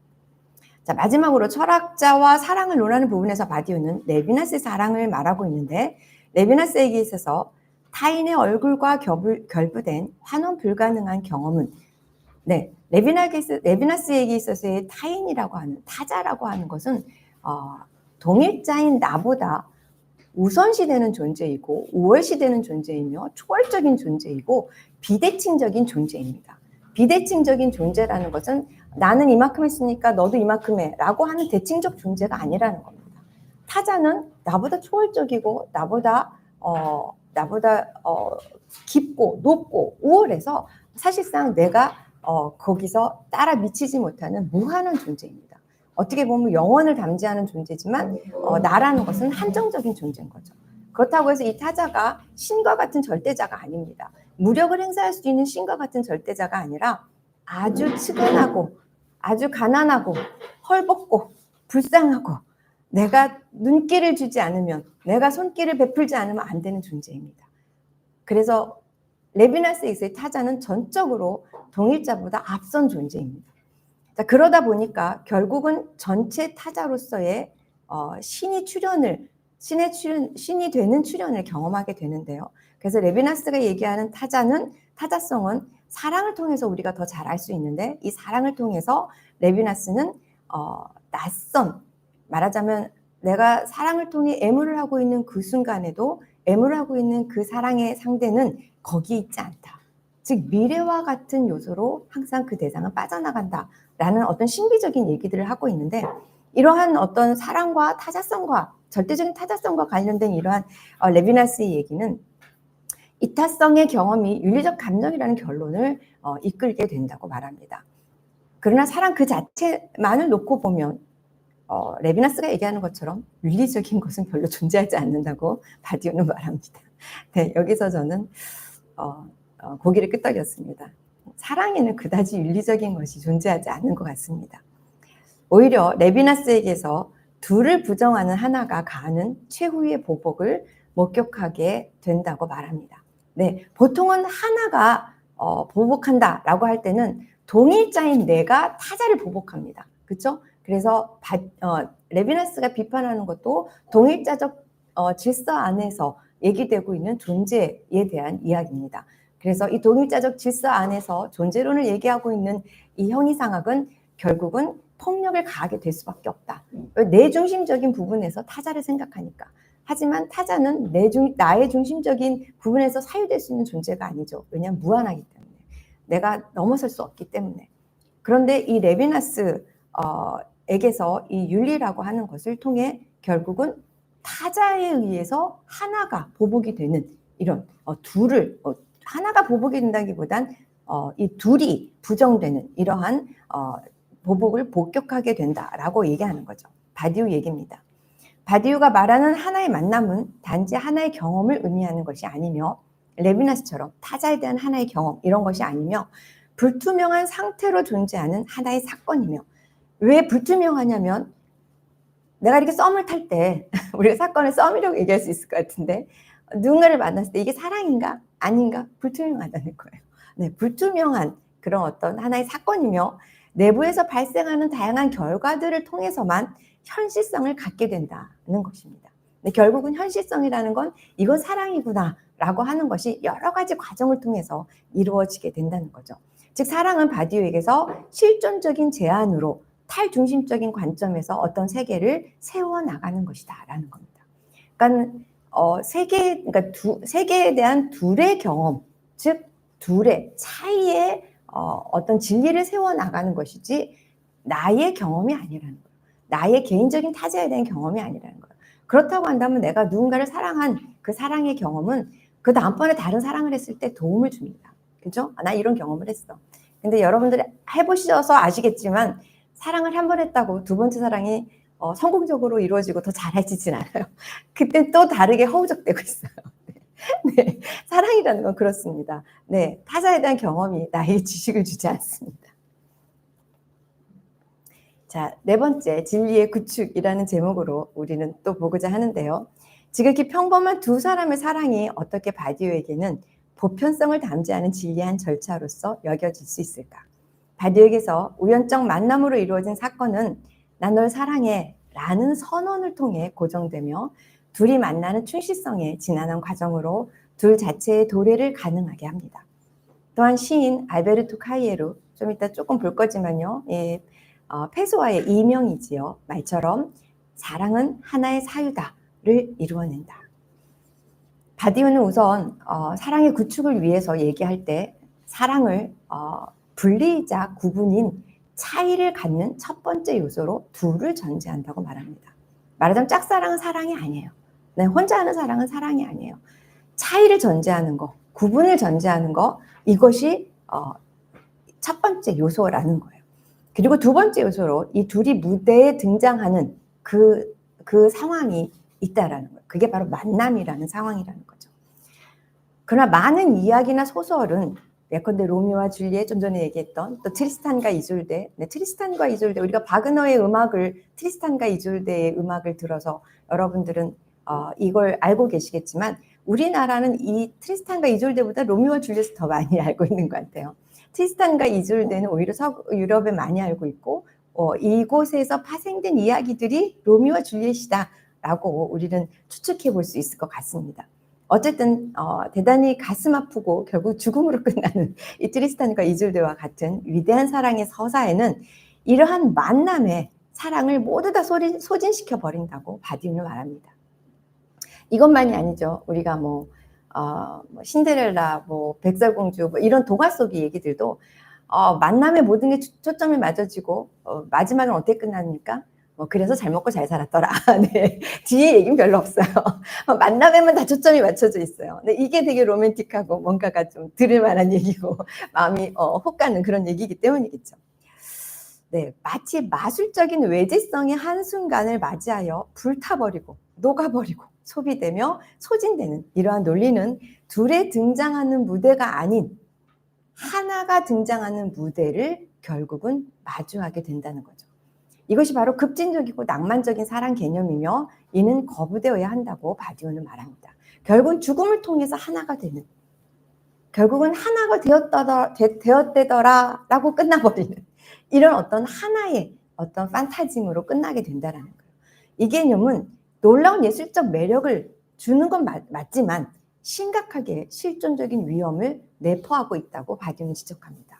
자, 마지막으로 철학자와 사랑을 논하는 부분에서 바디오는 레비나스의 사랑을 말하고 있는데, 레비나스에게 있어서 타인의 얼굴과 결부된 환원 불가능한 경험은, 네, 레비나스에게 있어서의 타인이라고 하는, 타자라고 하는 것은 동일자인 나보다 우선시되는 존재이고 우월시되는 존재이며 초월적인 존재이고 비대칭적인 존재입니다. 비대칭적인 존재라는 것은 나는 이만큼 했으니까 너도 이만큼 해 라고 하는 대칭적 존재가 아니라는 겁니다. 타자는 나보다 초월적이고 나보다 깊고 높고 우월해서 사실상 내가 거기서 따라 미치지 못하는 무한한 존재입니다. 어떻게 보면 영원을 담지하는 존재지만 나라는 것은 한정적인 존재인 거죠. 그렇다고 해서 이 타자가 신과 같은 절대자가 아닙니다. 무력을 행사할 수 있는 신과 같은 절대자가 아니라 아주 측은하고 아주 가난하고 헐벗고 불쌍하고 내가 눈길을 주지 않으면, 내가 손길을 베풀지 않으면 안 되는 존재입니다. 그래서 레비나스의 타자는 전적으로 동일자보다 앞선 존재입니다. 자, 그러다 보니까 결국은 전체 타자로서의 신이 되는 출현을 경험하게 되는데요. 그래서 레비나스가 얘기하는 타자성은 사랑을 통해서 우리가 더 잘 알 수 있는데, 이 사랑을 통해서 레비나스는 낯선, 말하자면 내가 사랑을 통해 애무를 하고 있는 그 순간에도 애무를 하고 있는 그 사랑의 상대는 거기 있지 않다. 즉 미래와 같은 요소로 항상 그 대상은 빠져나간다라는 어떤 신비적인 얘기들을 하고 있는데, 이러한 어떤 사랑과 타자성과 절대적인 타자성과 관련된 이러한 레비나스의 얘기는 이타성의 경험이 윤리적 감정이라는 결론을 이끌게 된다고 말합니다. 그러나 사랑 그 자체만을 놓고 보면 레비나스가 얘기하는 것처럼 윤리적인 것은 별로 존재하지 않는다고 바디우는 말합니다. 네, 여기서 저는 고개를 끄덕였습니다. 사랑에는 그다지 윤리적인 것이 존재하지 않는 것 같습니다. 오히려 레비나스에게서 둘을 부정하는 하나가 가하는 최후의 보복을 목격하게 된다고 말합니다. 네, 보통은 하나가 보복한다라고 할 때는 동일자인 내가 타자를 보복합니다. 그렇죠? 그래서 레비나스가 비판하는 것도 동일자적 질서 안에서 얘기되고 있는 존재에 대한 이야기입니다. 그래서 이 동일자적 질서 안에서 존재론을 얘기하고 있는 이 형이상학은 결국은 폭력을 가하게 될 수밖에 없다. 내 중심적인 부분에서 타자를 생각하니까. 하지만 타자는 나의 중심적인 부분에서 사유될 수 있는 존재가 아니죠. 왜냐하면 무한하기 때문에. 내가 넘어설 수 없기 때문에. 그런데 이 레비나스에게서 이 윤리라고 하는 것을 통해 결국은 타자에 의해서 하나가 보복이 되는 이런 하나가 보복이 된다기보단 이 둘이 부정되는 이러한 보복을 복격하게 된다라고 얘기하는 거죠. 바디우 얘기입니다. 바디우가 말하는 하나의 만남은 단지 하나의 경험을 의미하는 것이 아니며, 레비나스처럼 타자에 대한 하나의 경험 이런 것이 아니며 불투명한 상태로 존재하는 하나의 사건이며, 왜 불투명하냐면 내가 이렇게 썸을 탈 때 우리가 사건을 썸이라고 얘기할 수 있을 것 같은데, 누군가를 만났을 때 이게 사랑인가 아닌가 불투명하다는 거예요. 네, 불투명한 그런 어떤 하나의 사건이며 내부에서 발생하는 다양한 결과들을 통해서만 현실성을 갖게 된다는 것입니다. 근데 결국은 현실성이라는 건 이건 사랑이구나 라고 하는 것이 여러 가지 과정을 통해서 이루어지게 된다는 거죠. 즉 사랑은 바디우에게서 실존적인 제안으로 탈중심적인 관점에서 어떤 세계를 세워나가는 것이다 라는 겁니다. 그러니까 세계에 대한 둘의 경험, 즉 둘의 차이의 어떤 진리를 세워나가는 것이지 나의 경험이 아니라는 거예요. 나의 개인적인 타자에 대한 경험이 아니라는 거예요. 그렇다고 한다면 내가 누군가를 사랑한 그 사랑의 경험은 그 다음번에 다른 사랑을 했을 때 도움을 줍니다. 그죠? 나 이런 경험을 했어. 근데 여러분들이 해보셔서 아시겠지만 사랑을 한 번 했다고 두 번째 사랑이 성공적으로 이루어지고 더 잘해지진 않아요. 그때 또 다르게 허우적대고 있어요. 네, 사랑이라는 건 그렇습니다. 네, 타자에 대한 경험이 나에게 지식을 주지 않습니다. 자, 네 번째, 진리의 구축이라는 제목으로 우리는 또 보고자 하는데요. 지극히 평범한 두 사람의 사랑이 어떻게 바디우에게는 보편성을 담지 않은 진리한 절차로서 여겨질 수 있을까? 바디우에게서 우연적 만남으로 이루어진 사건은 난 널 사랑해 라는 선언을 통해 고정되며 둘이 만나는 충실성의 지난한 과정으로 둘 자체의 도래를 가능하게 합니다. 또한 시인 알베르토 카이에루, 좀 이따 조금 볼 거지만요. 예, 페소아의 이명이지요. 말처럼 사랑은 하나의 사유다를 이루어낸다. 바디우는 우선 사랑의 구축을 위해서 얘기할 때 사랑을 분리이자 구분인 차이를 갖는 첫 번째 요소로 둘을 전제한다고 말합니다. 말하자면 짝사랑은 사랑이 아니에요. 네, 혼자 하는 사랑은 사랑이 아니에요. 차이를 전제하는 거, 구분을 전제하는 거, 이것이 첫 번째 요소라는 거예요. 그리고 두 번째 요소로 이 둘이 무대에 등장하는 그 상황이 있다라는 거예요. 그게 바로 만남이라는 상황이라는 거죠. 그러나 많은 이야기나 소설은 예컨대 로미오와 줄리엣, 좀 전에 얘기했던 또 트리스탄과 이졸데, 네, 트리스탄과 이졸데, 우리가 바그너의 음악을, 트리스탄과 이졸데의 음악을 들어서 여러분들은 이걸 알고 계시겠지만, 우리나라는 이 트리스탄과 이졸데보다 로미오와 줄리엣을 더 많이 알고 있는 것 같아요. 트리스탄과 이졸데는 오히려 유럽에 많이 알고 있고, 이곳에서 파생된 이야기들이 로미오와 줄리엣이다 라고 우리는 추측해 볼 수 있을 것 같습니다. 어쨌든 대단히 가슴 아프고 결국 죽음으로 끝나는 이 트리스탄과 이졸데와 같은 위대한 사랑의 서사에는 이러한 만남의 사랑을 모두 다 소진시켜 버린다고 바디우는 말합니다. 이것만이 아니죠. 우리가 신데렐라, 백설공주, 이런 동화 속의 얘기들도 만남의 모든 게 초점이 맞춰지고 마지막은 어떻게 끝납니까? 그래서 잘 먹고 잘 살았더라. 네. 뒤에 얘기는 별로 없어요. 만남에만 다 초점이 맞춰져 있어요. 근데 이게 되게 로맨틱하고 뭔가가 좀 들을 만한 얘기고 마음이 혹 가는 그런 얘기이기 때문이겠죠. 네, 마치 마술적인 외제성의 한순간을 맞이하여 불타버리고 녹아버리고 소비되며 소진되는 이러한 논리는 둘의 등장하는 무대가 아닌 하나가 등장하는 무대를 결국은 마주하게 된다는 거죠. 이것이 바로 급진적이고 낭만적인 사랑 개념이며 이는 거부되어야 한다고 바디오는 말합니다. 결국은 죽음을 통해서 하나가 되는, 결국은 하나가 되었대더라 라고 끝나버리는 이런 어떤 하나의 어떤 판타즘으로 끝나게 된다는 거예요. 이 개념은 놀라운 예술적 매력을 주는 건 맞지만 심각하게 실존적인 위험을 내포하고 있다고 바디우는 지적합니다.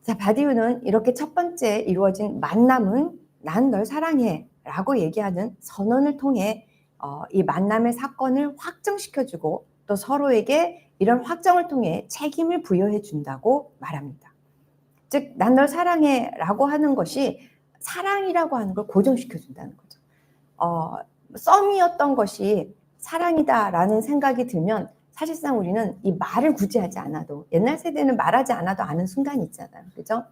자, 바디우는 이렇게 첫 번째 이루어진 만남은 난 널 사랑해 라고 얘기하는 선언을 통해 이 만남의 사건을 확정시켜주고 또 서로에게 이런 확정을 통해 책임을 부여해 준다고 말합니다. 즉, 난 널 사랑해 라고 하는 것이 사랑이라고 하는 걸 고정시켜 준다는 거죠. 썸이었던 것이 사랑이다라는 생각이 들면 사실상 우리는 이 말을 굳이 하지 않아도, 옛날 세대는 말하지 않아도 아는 순간이 있잖아요. 그죠?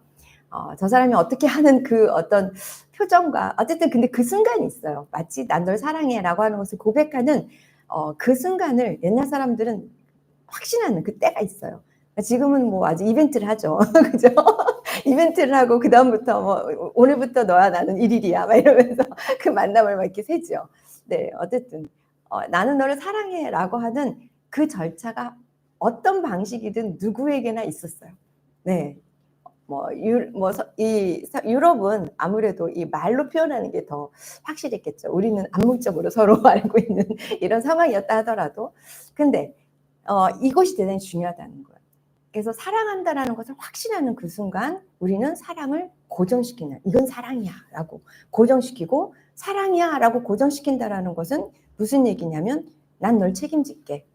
저 사람이 어떻게 하는 그 어떤 표정과 어쨌든 근데 그 순간이 있어요. 마치 난 널 사랑해 라고 하는 것을 고백하는 그 순간을 옛날 사람들은 확신하는 그 때가 있어요. 지금은 아주 이벤트를 하죠. 그죠? 이벤트를 하고 그다음부터 오늘부터 너와 나는 1일이야 막 이러면서 그 만남을 막 이렇게 세죠. 네, 어쨌든 나는 너를 사랑해 라고 하는 그 절차가 어떤 방식이든 누구에게나 있었어요. 네. 유럽은 아무래도 이 말로 표현하는 게 더 확실했겠죠. 우리는 암묵적으로 서로 알고 있는 이런 상황이었다 하더라도. 근데 이것이 대단히 중요하다는 거예요. 그래서 사랑한다라는 것을 확신하는 그 순간 우리는 사랑을 고정시키는, 이건 사랑이야 라고 고정시키고, 사랑이야 라고 고정시킨다라는 것은 무슨 얘기냐면 난 널 책임질게.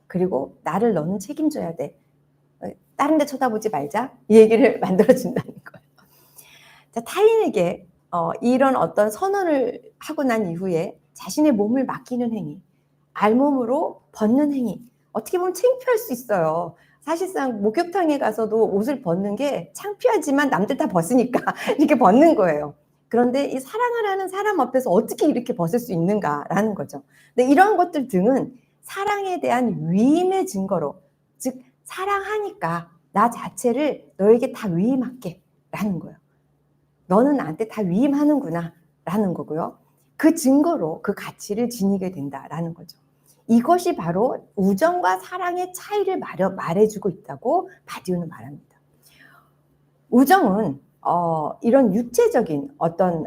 그리고 나를 너는 책임져야 돼. 다른 데 쳐다보지 말자. 이 얘기를 만들어준다는 거예요. 자, 타인에게 이런 어떤 선언을 하고 난 이후에 자신의 몸을 맡기는 행위, 알몸으로 벗는 행위, 어떻게 보면 창피할 수 있어요. 사실상 목욕탕에 가서도 옷을 벗는 게 창피하지만 남들 다 벗으니까 이렇게 벗는 거예요. 그런데 이 사랑을 하는 사람 앞에서 어떻게 이렇게 벗을 수 있는가라는 거죠. 근데 이런 것들 등은 사랑에 대한 위임의 증거로, 즉 사랑하니까 나 자체를 너에게 다 위임할게 라는 거예요. 너는 나한테 다 위임하는구나 라는 거고요. 그 증거로 그 가치를 지니게 된다라는 거죠. 이것이 바로 우정과 사랑의 차이를 말해주고 있다고 바디우는 말합니다. 우정은 이런 육체적인 어떤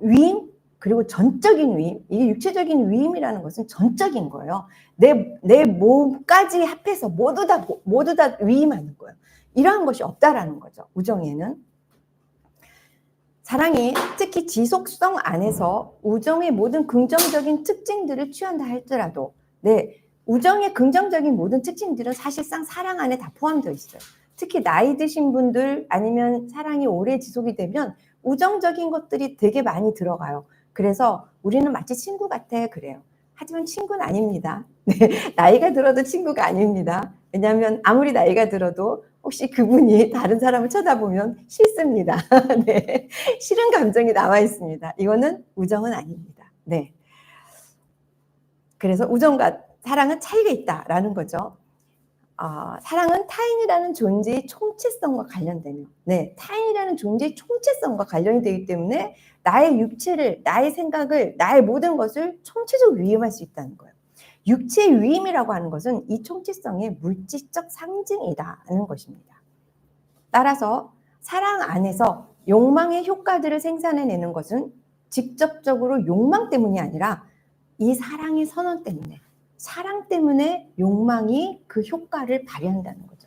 위임, 그리고 전적인 위임, 이게 육체적인 위임이라는 것은 전적인 거예요. 내 몸까지 합해서 모두 다 위임하는 거예요. 이러한 것이 없다라는 거죠. 우정에는. 사랑이 특히 지속성 안에서 우정의 모든 긍정적인 특징들을 취한다 할지라도, 우정의 긍정적인 모든 특징들은 사실상 사랑 안에 다 포함되어 있어요. 특히 나이 드신 분들, 아니면 사랑이 오래 지속이 되면 우정적인 것들이 되게 많이 들어가요. 그래서 우리는 마치 친구 같아 그래요. 하지만 친구는 아닙니다. 나이가 들어도 친구가 아닙니다. 왜냐하면 아무리 나이가 들어도 혹시 그분이 다른 사람을 쳐다보면 싫습니다. 네. 싫은 감정이 남아 있습니다. 이거는 우정은 아닙니다. 네. 그래서 우정과 사랑은 차이가 있다라는 거죠. 사랑은 타인이라는 존재의 총체성과 관련되며, 네, 타인이라는 존재의 총체성과 관련이 되기 때문에 나의 육체를, 나의 생각을, 나의 모든 것을 총체적으로 위임할 수 있다는 거예요. 육체의 위임이라고 하는 것은 이 총체성의 물질적 상징이다는 것입니다. 따라서 사랑 안에서 욕망의 효과들을 생산해내는 것은 직접적으로 욕망 때문이 아니라 이 사랑의 선언 때문에, 사랑 때문에 욕망이 그 효과를 발휘한다는 거죠.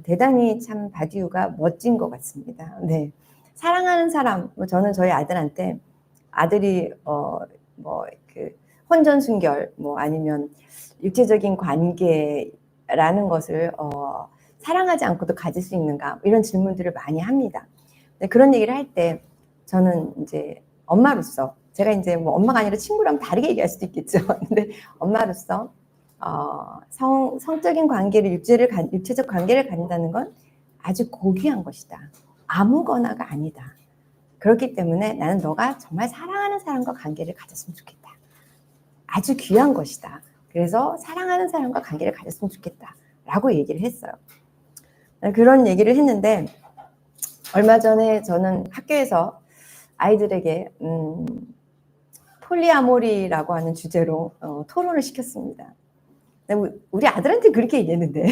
대단히 참 바디우가 멋진 것 같습니다. 네, 사랑하는 사람, 저는 저희 아들한테 아들이 그 혼전순결, 아니면 육체적인 관계라는 것을 사랑하지 않고도 가질 수 있는가, 이런 질문들을 많이 합니다. 그런 얘기를 할 때 저는 이제 엄마로서, 제가 이제 엄마가 아니라 친구라면 다르게 얘기할 수도 있겠죠. 근데 엄마로서 성적인 관계를, 육체적 관계를 가진다는 건 아주 고귀한 것이다. 아무거나가 아니다. 그렇기 때문에 나는 너가 정말 사랑하는 사람과 관계를 가졌으면 좋겠다. 아주 귀한 것이다. 그래서 사랑하는 사람과 관계를 가졌으면 좋겠다. 라고 얘기를 했어요. 그런 얘기를 했는데, 얼마 전에 저는 학교에서 아이들에게 폴리아모리라고 하는 주제로 토론을 시켰습니다. 우리 아들한테 그렇게 얘기했는데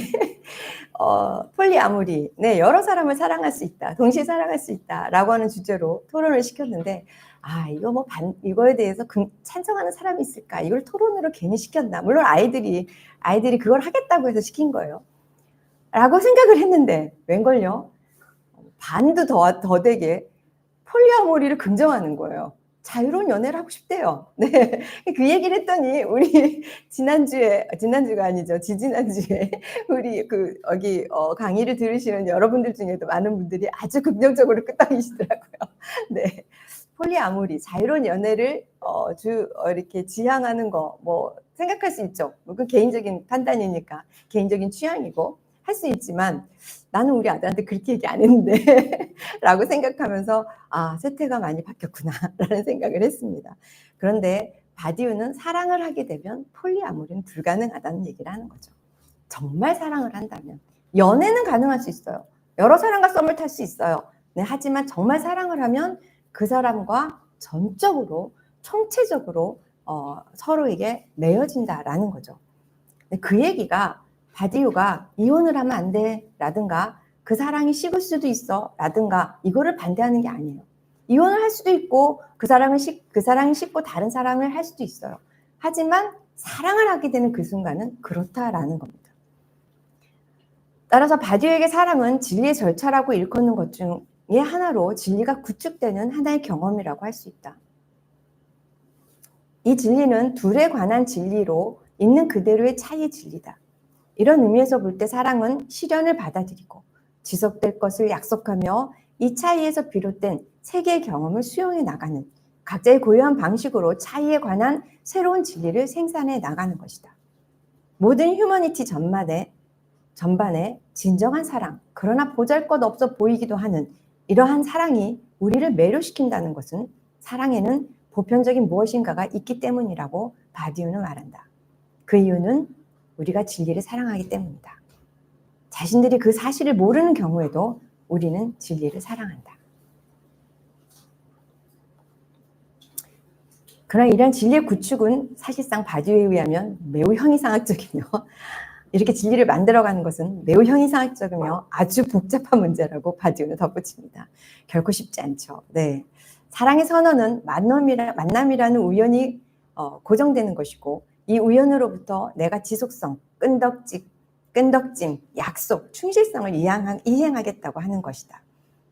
폴리아모리, 네, 여러 사람을 사랑할 수 있다, 동시에 사랑할 수 있다라고 하는 주제로 토론을 시켰는데, 이거에 대해서 찬성하는 사람이 있을까? 이걸 토론으로 괜히 시켰나? 물론 아이들이 그걸 하겠다고 해서 시킨 거예요. 라고 생각을 했는데, 웬걸요? 반도 더 되게 폴리아모리를 긍정하는 거예요. 자유로운 연애를 하고 싶대요. 네. 그 얘기를 했더니, 우리 지난주가 아니죠. 지지난주에 우리 여기 강의를 들으시는 여러분들 중에도 많은 분들이 아주 긍정적으로 끄떡이시더라고요. 네. 폴리아모리, 자유로운 연애를 이렇게 지향하는 거, 생각할 수 있죠. 그 개인적인 판단이니까, 개인적인 취향이고 할 수 있지만, 나는 우리 아들한테 그렇게 얘기 안 했는데 라고 생각하면서 세태가 많이 바뀌었구나 라는 생각을 했습니다. 그런데 바디우는 사랑을 하게 되면 폴리아모리는 불가능하다는 얘기를 하는 거죠. 정말 사랑을 한다면 연애는 가능할 수 있어요. 여러 사람과 썸을 탈 수 있어요. 네, 하지만 정말 사랑을 하면 그 사람과 전적으로, 총체적으로 서로에게 매여진다라는 거죠. 그 얘기가 바디우가 이혼을 하면 안 돼 라든가 그 사랑이 식을 수도 있어 라든가 이거를 반대하는 게 아니에요. 이혼을 할 수도 있고 그 사랑이 식고 다른 사랑을 할 수도 있어요. 하지만 사랑을 하게 되는 그 순간은 그렇다라는 겁니다. 따라서 바디우에게 사랑은 진리의 절차라고 일컫는 것 중에 하나로 진리가 구축되는 하나의 경험이라고 할 수 있다. 이 진리는 둘에 관한 진리로 있는 그대로의 차이의 진리다. 이런 의미에서 볼 때 사랑은 시련을 받아들이고 지속될 것을 약속하며 이 차이에서 비롯된 세계의 경험을 수용해 나가는, 각자의 고유한 방식으로 차이에 관한 새로운 진리를 생산해 나가는 것이다. 모든 휴머니티 전반에 진정한 사랑, 그러나 보잘것없어 보이기도 하는 이러한 사랑이 우리를 매료시킨다는 것은 사랑에는 보편적인 무엇인가가 있기 때문이라고 바디우는 말한다. 그 이유는 우리가 진리를 사랑하기 때문이다. 자신들이 그 사실을 모르는 경우에도 우리는 진리를 사랑한다. 그러나 이러한 진리의 구축은 사실상 바디우에 의하면 매우 형이상학적이며 이렇게 진리를 만들어가는 것은 매우 형이상학적이며 아주 복잡한 문제라고 바디우는 덧붙입니다. 결코 쉽지 않죠. 네, 사랑의 선언은 만남이라는 우연이 고정되는 것이고, 이 우연으로부터 내가 지속성, 끈덕짐, 약속, 충실성을 이행하겠다고 하는 것이다.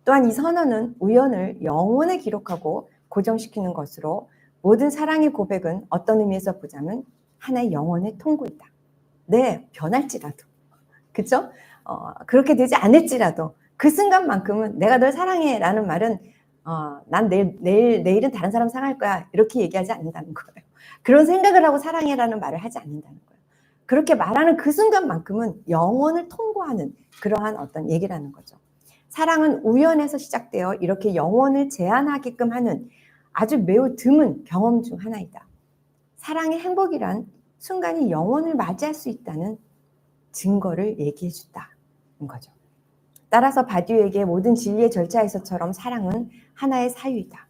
또한 이 선언은 우연을 영원에 기록하고 고정시키는 것으로 모든 사랑의 고백은 어떤 의미에서 보자면 하나의 영원의 통고이다. 네, 변할지라도, 그렇죠? 그렇게 되지 않을지라도 그 순간만큼은 내가 널 사랑해 라는 말은 난 내일은 다른 사람 사랑할 거야 이렇게 얘기하지 않는다는 거예요. 그런 생각을 하고 사랑해라는 말을 하지 않는다는 거예요. 그렇게 말하는 그 순간만큼은 영원을 통과하는 그러한 어떤 얘기라는 거죠. 사랑은 우연에서 시작되어 이렇게 영원을 제한하게끔 하는 아주 매우 드문 경험 중 하나이다. 사랑의 행복이란 순간이 영원을 맞이할 수 있다는 증거를 얘기해 준다는 거죠. 따라서 바디우에게 모든 진리의 절차에서처럼 사랑은 하나의 사유이다.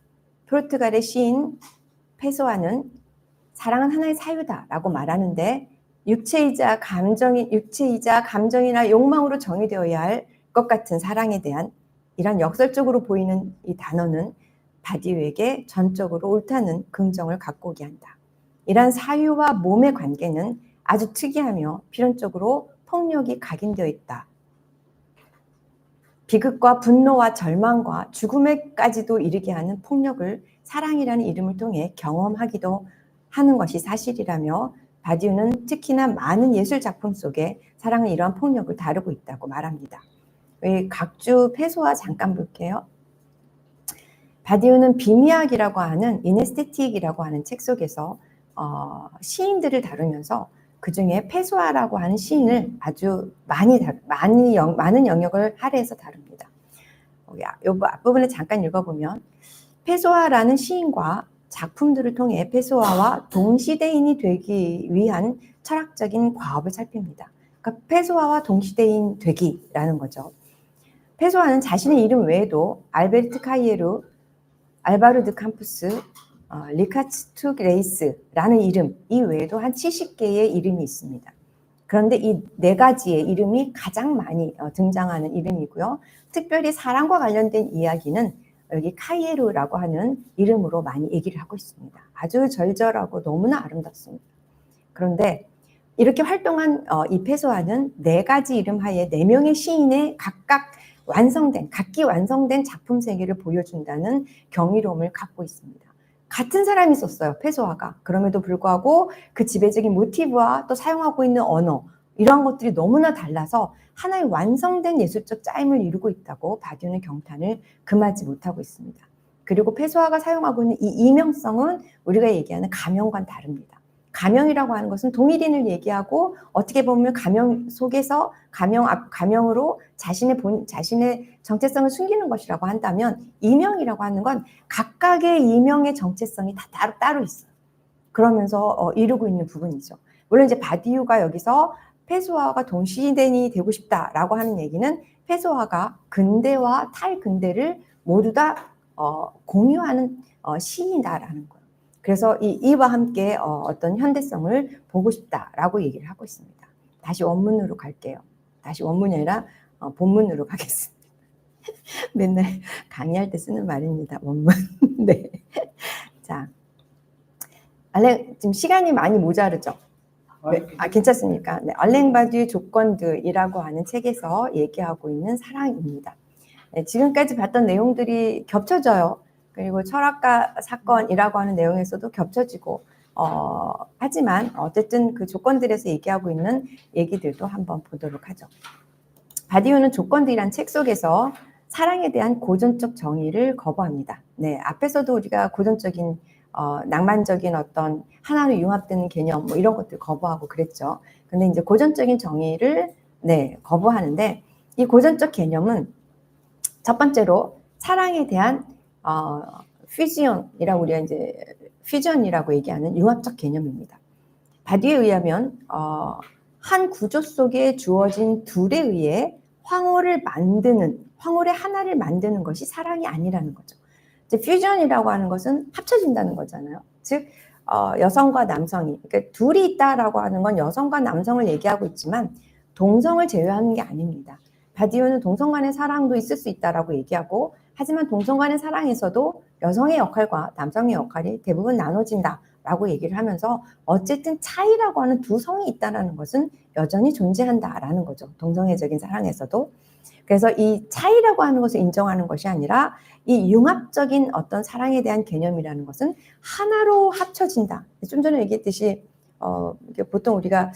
포르투갈의 시인 페소아는 사랑은 하나의 사유다라고 말하는데 육체이자 감정이나 욕망으로 정의되어야 할 것 같은 사랑에 대한 이런 역설적으로 보이는 이 단어는 바디우에게 전적으로 옳다는 긍정을 갖고 오게 한다. 이러한 사유와 몸의 관계는 아주 특이하며 필연적으로 폭력이 각인되어 있다. 비극과 분노와 절망과 죽음에까지도 이르게 하는 폭력을 사랑이라는 이름을 통해 경험하기도 하는 것이 사실이라며 바디우는 특히나 많은 예술 작품 속에 사랑은 이러한 폭력을 다루고 있다고 말합니다. 각주 페소아 잠깐 볼게요. 바디우는 비미학이라고 하는 이네스테틱이라고 하는 책 속에서 시인들을 다루면서 그 중에 페소아라고 하는 시인을 아주 많은 영역을 할애해서 다룹니다. 이 앞부분에 잠깐 읽어보면 페소아라는 시인과 작품들을 통해 페소아와 동시대인이 되기 위한 철학적인 과업을 살핍니다. 그러니까 페소아와 동시대인 되기라는 거죠. 페소아는 자신의 이름 외에도 알베르트 카이에루, 알바르 드 캠푸스, 리카츠 레이스라는 이름 이외에도 한 70개의 이름이 있습니다. 그런데 이 4가지의 이름이 가장 많이 등장하는 이름이고요. 특별히 사랑과 관련된 이야기는 여기 카이에루라고 하는 이름으로 많이 얘기를 하고 있습니다. 아주 절절하고 너무나 아름답습니다. 그런데 이렇게 활동한 이 페소아는 4가지 이름 하에 4명의 시인의 각기 완성된 작품 세계를 보여준다는 경이로움을 갖고 있습니다. 같은 사람이 썼어요, 페소아가. 그럼에도 불구하고 그 지배적인 모티브와 또 사용하고 있는 언어, 이러한 것들이 너무나 달라서 하나의 완성된 예술적 짜임을 이루고 있다고 바디우는 경탄을 금하지 못하고 있습니다. 그리고 페소아가 사용하고 있는 이 이명성은 우리가 얘기하는 가명과는 다릅니다. 가명이라고 하는 것은 동일인을 얘기하고 어떻게 보면 가명 속에서 가명으로 자신의 정체성을 숨기는 것이라고 한다면 이명이라고 하는 건 각각의 이명의 정체성이 다 따로 있어요. 그러면서 이루고 있는 부분이죠. 물론 이제 바디우가 여기서 페소아가 동시대인이 되고 싶다라고 하는 얘기는 페소아가 근대와 탈근대를 모두 다 공유하는 시인이다라는 거예요. 그래서 이와 함께 어떤 현대성을 보고 싶다라고 얘기를 하고 있습니다. 다시 원문으로 갈게요. 다시 원문이 아니라 본문으로 가겠습니다. 맨날 강의할 때 쓰는 말입니다. 원문. 네. 자, 지금 시간이 많이 모자르죠? 네, 괜찮습니까? 네, 알랭 바디우의 조건들이라고 하는 책에서 얘기하고 있는 사랑입니다. 네, 지금까지 봤던 내용들이 겹쳐져요. 그리고 철학가 사건이라고 하는 내용에서도 겹쳐지고 하지만 어쨌든 그 조건들에서 얘기하고 있는 얘기들도 한번 보도록 하죠. 바디우는 조건들이란 책 속에서 사랑에 대한 고전적 정의를 거부합니다. 네, 앞에서도 우리가 고전적인 낭만적인 어떤 하나로 융합되는 개념 뭐 이런 것들 거부하고 그랬죠. 근데 이제 고전적인 정의를 거부하는데 이 고전적 개념은 첫 번째로 사랑에 대한 퓨전이라고 우리가 이제 퓨전이라고 얘기하는 융합적 개념입니다. 바디에 의하면 한 구조 속에 주어진 둘에 의해 황홀의 하나를 만드는 것이 사랑이 아니라는 거죠. 이제 퓨전이라고 하는 것은 합쳐진다는 거잖아요. 즉 여성과 남성이 그러니까 둘이 있다라고 하는 건 여성과 남성을 얘기하고 있지만 동성을 제외하는 게 아닙니다. 바디우는 동성 간의 사랑도 있을 수 있다라고 얘기하고 하지만 동성 간의 사랑에서도 여성의 역할과 남성의 역할이 대부분 나눠진다라고 얘기를 하면서 어쨌든 차이라고 하는 두 성이 있다는 것은 여전히 존재한다라는 거죠. 동성애적인 사랑에서도. 그래서 이 차이라고 하는 것을 인정하는 것이 아니라 이 융합적인 어떤 사랑에 대한 개념이라는 것은 하나로 합쳐진다. 좀 전에 얘기했듯이 보통 우리가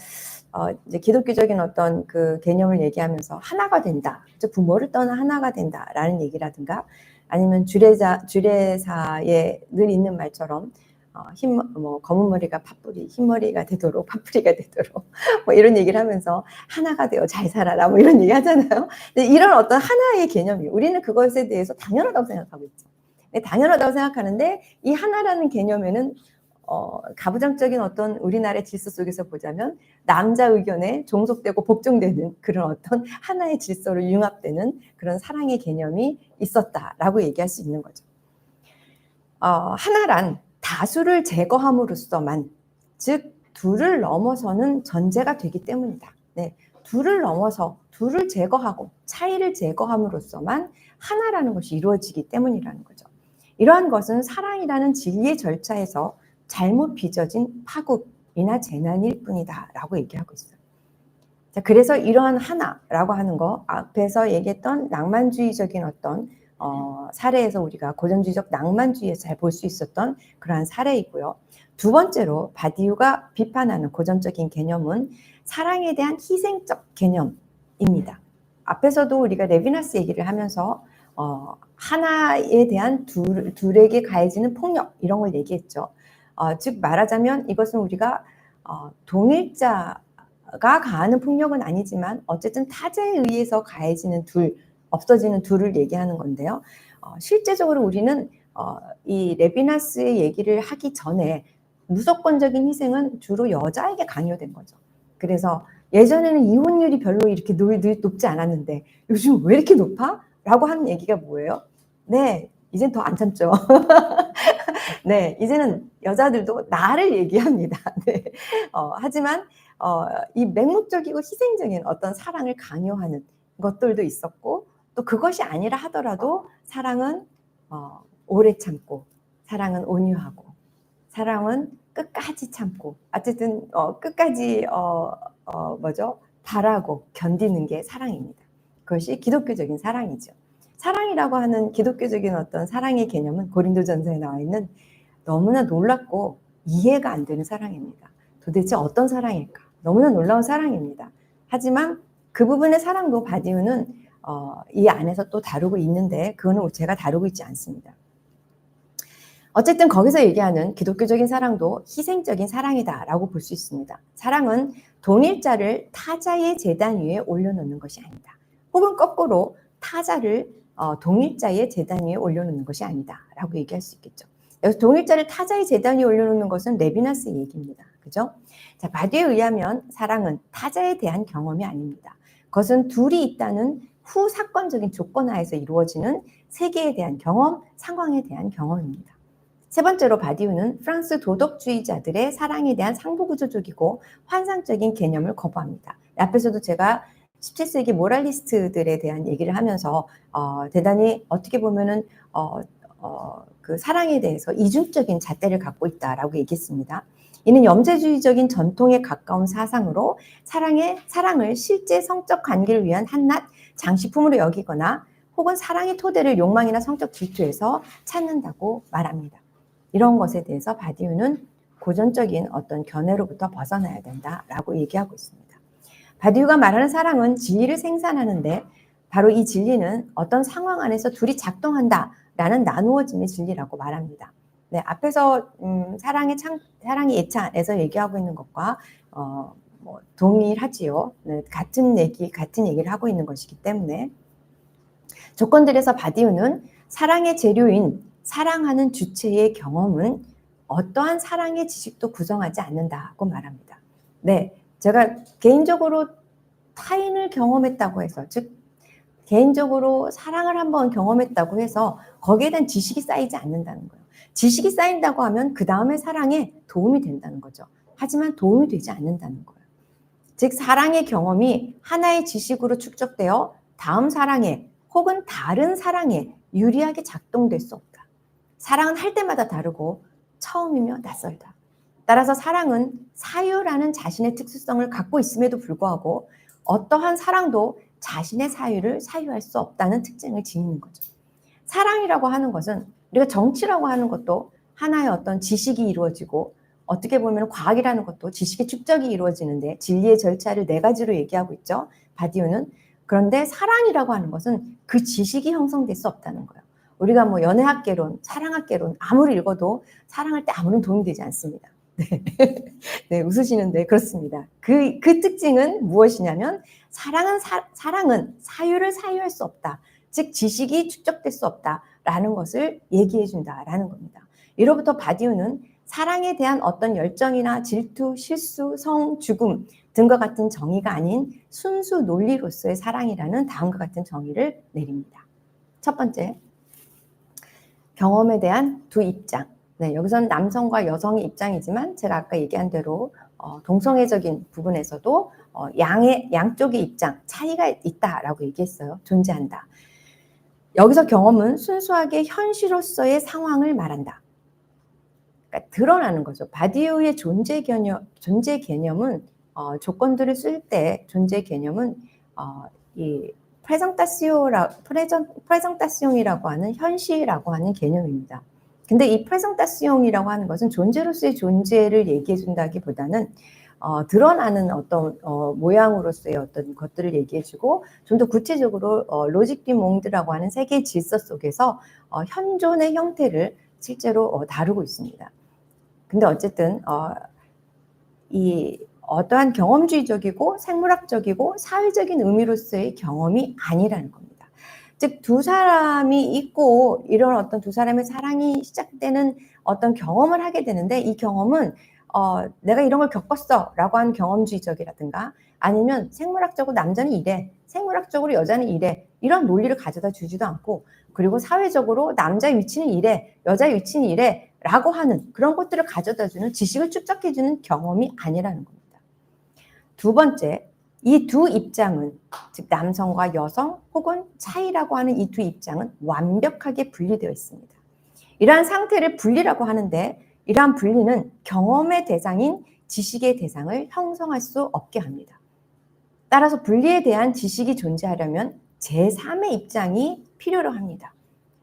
이제 기독교적인 어떤 그 개념을 얘기하면서 하나가 된다. 부모를 떠나 하나가 된다라는 얘기라든가 아니면 주례사에 늘 있는 말처럼 검은 머리가 팥뿌리, 흰 머리가 되도록 팥뿌리가 되도록 뭐 이런 얘기를 하면서 하나가 되어 잘 살아라 뭐 이런 얘기 하잖아요. 근데 이런 어떤 하나의 개념이 우리는 그것에 대해서 당연하다고 생각하고 있죠. 당연하다고 생각하는데 이 하나라는 개념에는 가부장적인 어떤 우리나라의 질서 속에서 보자면 남자 의견에 종속되고 복종되는 그런 어떤 하나의 질서로 융합되는 그런 사랑의 개념이 있었다라고 얘기할 수 있는 거죠. 하나란 다수를 제거함으로써만, 즉 둘을 넘어서는 전제가 되기 때문이다. 네, 둘을 넘어서 둘을 제거하고 차이를 제거함으로써만 하나라는 것이 이루어지기 때문이라는 거죠. 이러한 것은 사랑이라는 진리의 절차에서 잘못 빚어진 파국이나 재난일 뿐이다 라고 얘기하고 있어요. 자, 그래서 이러한 하나라고 하는 거, 앞에서 얘기했던 낭만주의적인 어떤 사례에서 우리가 고전주의적 낭만주의에서 잘 볼 수 있었던 그러한 사례이고요. 두 번째로 바디우가 비판하는 고전적인 개념은 사랑에 대한 희생적 개념입니다. 앞에서도 우리가 레비나스 얘기를 하면서 하나에 대한 둘에게 가해지는 폭력, 이런 걸 얘기했죠. 즉 말하자면 이것은 우리가 동일자가 가하는 폭력은 아니지만 어쨌든 타자에 의해서 가해지는 없어지는 둘을 얘기하는 건데요. 실제적으로 우리는 이 레비나스의 얘기를 하기 전에 무조건적인 희생은 주로 여자에게 강요된 거죠. 그래서 예전에는 이혼율이 별로 이렇게 높지 않았는데 요즘 왜 이렇게 높아? 라고 하는 얘기가 뭐예요? 네, 이젠 더 안 참죠. 네, 이제는 여자들도 나를 얘기합니다. 네. 하지만 이 맹목적이고 희생적인 어떤 사랑을 강요하는 것들도 있었고, 또 그것이 아니라 하더라도 사랑은 오래 참고, 사랑은 온유하고, 사랑은 끝까지 참고, 어쨌든 끝까지 바라고 견디는 게 사랑입니다. 그것이 기독교적인 사랑이죠. 사랑이라고 하는 기독교적인 어떤 사랑의 개념은 고린도전서에 나와 있는 너무나 놀랍고 이해가 안 되는 사랑입니다. 도대체 어떤 사랑일까? 너무나 놀라운 사랑입니다. 하지만 그 부분의 사랑도 바디우는 이 안에서 또 다루고 있는데 그거는 제가 다루고 있지 않습니다. 어쨌든 거기서 얘기하는 기독교적인 사랑도 희생적인 사랑이다라고 볼 수 있습니다. 사랑은 동일자를 타자의 제단 위에 올려놓는 것이 아니다. 혹은 거꾸로 타자를 동일자의 제단 위에 올려놓는 것이 아니다라고 얘기할 수 있겠죠. 여기서 동일자를 타자의 제단 위에 올려놓는 것은 레비나스의 얘기입니다. 그죠? 자, 바디에 의하면 사랑은 타자에 대한 경험이 아닙니다. 그것은 둘이 있다는 후사건적인 조건 하에서 이루어지는 세계에 대한 경험, 상황에 대한 경험입니다. 세 번째로 바디우는 프랑스 도덕주의자들의 사랑에 대한 상부구조적이고 환상적인 개념을 거부합니다. 앞에서도 제가 17세기 모랄리스트들에 대한 얘기를 하면서 대단히 어떻게 보면은 그 사랑에 대해서 이중적인 잣대를 갖고 있다라고 얘기했습니다. 이는 염세주의적인 전통에 가까운 사상으로 사랑을 실제 성적 관계를 위한 한낱 장식품으로 여기거나 혹은 사랑의 토대를 욕망이나 성적 질투에서 찾는다고 말합니다. 이런 것에 대해서 바디우는 고전적인 어떤 견해로부터 벗어나야 된다라고 얘기하고 있습니다. 바디우가 말하는 사랑은 진리를 생산하는데 바로 이 진리는 어떤 상황 안에서 둘이 작동한다라는 나누어짐의 진리라고 말합니다. 네, 앞에서 사랑의 예찬에서 얘기하고 있는 것과 동일하지요. 네, 같은 얘기를 하고 있는 것이기 때문에 조건들에서 바디우는 사랑의 재료인 사랑하는 주체의 경험은 어떠한 사랑의 지식도 구성하지 않는다고 말합니다. 네, 제가 개인적으로 타인을 경험했다고 해서, 즉 개인적으로 사랑을 한번 경험했다고 해서 거기에 대한 지식이 쌓이지 않는다는 거예요. 지식이 쌓인다고 하면 그 다음에 사랑에 도움이 된다는 거죠. 하지만 도움이 되지 않는다는 거예요. 즉 사랑의 경험이 하나의 지식으로 축적되어 다음 사랑에 혹은 다른 사랑에 유리하게 작동될 수 없다. 사랑은 할 때마다 다르고 처음이며 낯설다. 따라서 사랑은 사유라는 자신의 특수성을 갖고 있음에도 불구하고 어떠한 사랑도 자신의 사유를 사유할 수 없다는 특징을 지니는 거죠. 사랑이라고 하는 것은 우리가 정치라고 하는 것도 하나의 어떤 지식이 이루어지고 어떻게 보면 과학이라는 것도 지식의 축적이 이루어지는데 진리의 절차를 4가지로 얘기하고 있죠. 바디우는. 그런데 사랑이라고 하는 것은 그 지식이 형성될 수 없다는 거예요. 우리가 뭐 연애학개론, 사랑학개론 아무리 읽어도 사랑할 때 아무런 도움이 되지 않습니다. 네, 네 웃으시는데 그렇습니다. 그 특징은 무엇이냐면 사랑은 사유를 사유할 수 없다. 즉 지식이 축적될 수 없다라는 것을 얘기해 준다라는 겁니다. 이로부터 바디우는 사랑에 대한 어떤 열정이나 질투, 실수, 성, 죽음 등과 같은 정의가 아닌 순수 논리로서의 사랑이라는 다음과 같은 정의를 내립니다. 첫 번째, 경험에 대한 두 입장. 네, 여기서는 남성과 여성의 입장이지만 제가 아까 얘기한 대로 동성애적인 부분에서도 양쪽의 입장, 차이가 있다라고 얘기했어요. 존재한다. 여기서 경험은 순수하게 현실로서의 상황을 말한다. 그러니까 드러나는 거죠. 바디우의 존재 개념은 조건들을 쓸 때 존재 개념은 이 프레젠타시옹이라고 하는 현실이라고 하는 개념입니다. 근데 이 프레젠타시옹이라고 하는 것은 존재로서의 존재를 얘기해 준다기보다는 드러나는 어떤 모양으로서의 어떤 것들을 얘기해주고 좀 더 구체적으로 로직 디 몽드라고 하는 세계 질서 속에서 현존의 형태를 실제로 다루고 있습니다. 근데 어쨌든 이 어떠한 경험주의적이고 생물학적이고 사회적인 의미로서의 경험이 아니라는 겁니다. 즉 두 사람이 있고 이런 어떤 두 사람의 사랑이 시작되는 어떤 경험을 하게 되는데 이 경험은 내가 이런 걸 겪었어 라고 하는 경험주의적이라든가 아니면 생물학적으로 남자는 이래, 생물학적으로 여자는 이래 이런 논리를 가져다 주지도 않고 그리고 사회적으로 남자의 위치는 이래, 여자의 위치는 이래 라고 하는 그런 것들을 가져다 주는 지식을 축적해 주는 경험이 아니라는 겁니다. 두 번째, 이 두 입장은 즉 남성과 여성 혹은 차이라고 하는 이 두 입장은 완벽하게 분리되어 있습니다. 이러한 상태를 분리라고 하는데 이러한 분리는 경험의 대상인 지식의 대상을 형성할 수 없게 합니다. 따라서 분리에 대한 지식이 존재하려면 제3의 입장이 필요로 합니다.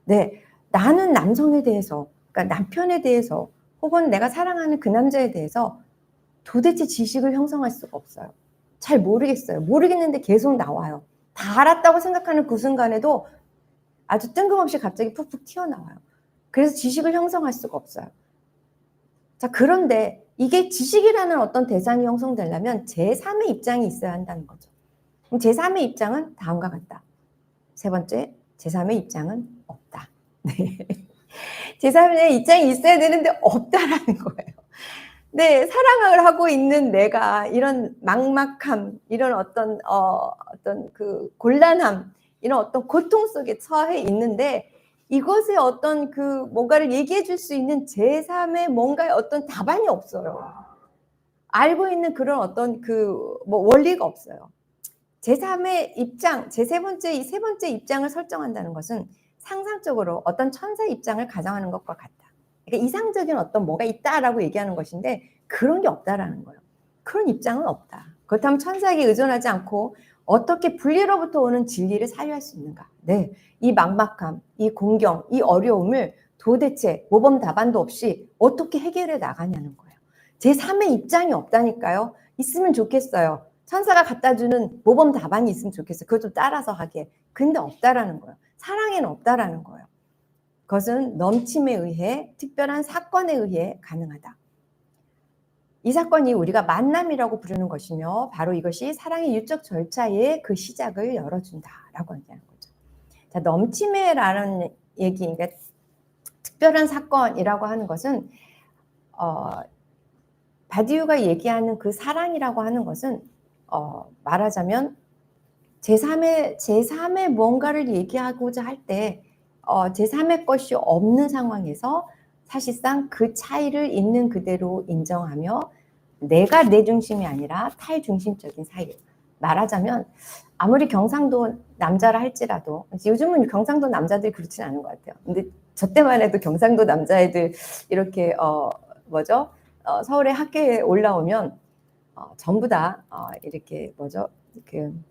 네, 나는 남성에 대해서, 그러니까 남편에 대해서 혹은 내가 사랑하는 그 남자에 대해서 도대체 지식을 형성할 수가 없어요. 잘 모르겠어요. 모르겠는데 계속 나와요. 다 알았다고 생각하는 그 순간에도 아주 뜬금없이 갑자기 푹푹 튀어나와요. 그래서 지식을 형성할 수가 없어요. 자, 그런데 이게 지식이라는 어떤 대상이 형성되려면 제3의 입장이 있어야 한다는 거죠. 그럼 제3의 입장은 다음과 같다. 세 번째, 제3의 입장은 없다. 네. 제3의 입장이 있어야 되는데 없다라는 거예요. 네, 사랑을 하고 있는 내가 이런 막막함, 이런 어떤 그 곤란함, 이런 어떤 고통 속에 처해 있는데 이것에 어떤 그 뭔가를 얘기해 줄 수 있는 제3의 뭔가의 어떤 답안이 없어요. 알고 있는 그런 어떤 그 뭐 원리가 없어요. 제3의 입장, 이 세 번째 입장을 설정한다는 것은 상상적으로 어떤 천사의 입장을 가정하는 것과 같다. 그러니까 이상적인 어떤 뭐가 있다라고 얘기하는 것인데 그런 게 없다라는 거예요. 그런 입장은 없다. 그렇다면 천사에게 의존하지 않고 어떻게 분리로부터 오는 진리를 사유할 수 있는가? 네, 이 막막함, 이 공경, 이 어려움을 도대체 모범 답안도 없이 어떻게 해결해 나가냐는 거예요. 제3의 입장이 없다니까요. 있으면 좋겠어요. 천사가 갖다 주는 모범 답안이 있으면 좋겠어요. 그걸 좀 따라서 하게. 근데 없다라는 거예요. 사랑에는 없다라는 거예요. 그것은 넘침에 의해 특별한 사건에 의해 가능하다. 이 사건이 우리가 만남이라고 부르는 것이며 바로 이것이 사랑의 유적 절차의 그 시작을 열어준다라고 얘기하는 거죠. 자, 넘침에라는 얘기, 그러니까 특별한 사건이라고 하는 것은 바디우가 얘기하는 그 사랑이라고 하는 것은 말하자면 제3의 뭔가를 얘기하고자 할 때 제3의 것이 없는 상황에서 사실상 그 차이를 있는 그대로 인정하며 내가 내 중심이 아니라 탈중심적인 사이. 말하자면 아무리 경상도 남자라 할지라도 요즘은 경상도 남자들이 그렇진 않은 것 같아요. 근데 저 때만 해도 경상도 남자애들 이렇게 서울의 학교에 올라오면 전부 다 이렇게 그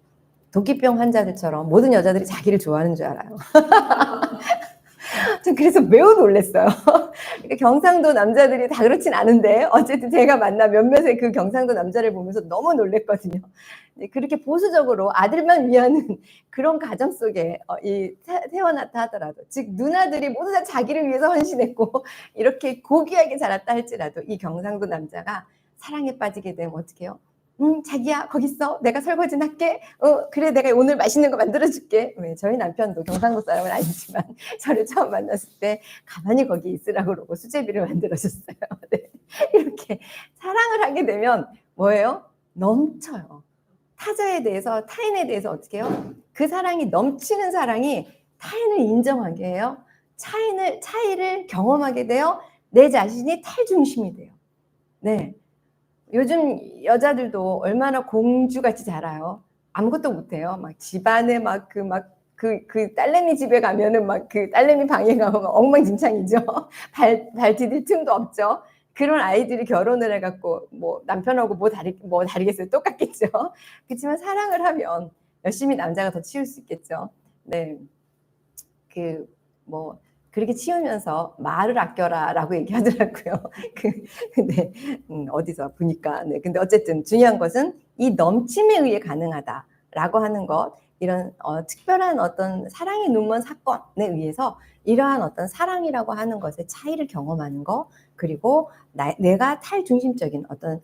도끼병 환자들처럼 모든 여자들이 자기를 좋아하는 줄 알아요. 전 그래서 매우 놀랐어요. 그러니까 경상도 남자들이 다 그렇진 않은데 어쨌든 제가 만난 몇몇의 그 경상도 남자를 보면서 너무 놀랐거든요. 그렇게 보수적으로 아들만 위하는 그런 가정 속에 태어났다 하더라도 즉 누나들이 모두 다 자기를 위해서 헌신했고 이렇게 고귀하게 자랐다 할지라도 이 경상도 남자가 사랑에 빠지게 되면 어떻게 해요? 자기야 거기 있어. 내가 설거지는 할게. 그래 내가 오늘 맛있는 거 만들어줄게. 저희 남편도 경상도 사람은 아니지만 저를 처음 만났을 때 가만히 거기 있으라고 그러고 수제비를 만들어줬어요. 네. 이렇게 사랑을 하게 되면 뭐예요? 넘쳐요. 타자에 대해서, 타인에 대해서 어떻게 해요? 그 사랑이 넘치는 사랑이 타인을 인정하게 해요. 차이를 경험하게 돼요. 내 자신이 탈중심이 돼요. 네. 요즘 여자들도 얼마나 공주같이 자라요. 아무것도 못해요. 막 집안에 그 딸내미 집에 가면은 막 그 딸내미 방에 가면 엉망진창이죠. 발 디딜 틈도 없죠. 그런 아이들이 결혼을 해갖고 뭐 남편하고 뭐 다르겠어요. 똑같겠죠. 그렇지만 사랑을 하면 열심히 남자가 더 치울 수 있겠죠. 네. 그렇게 치우면서 말을 아껴라라고 얘기하더라고요. 근데 어디서 보니까. 네. 근데 어쨌든 중요한 것은 이 넘침에 의해 가능하다라고 하는 것, 이런 특별한 어떤 사랑의 눈먼 사건에 의해서 이러한 어떤 사랑이라고 하는 것의 차이를 경험하는 것, 그리고 내가 탈중심적인 어떤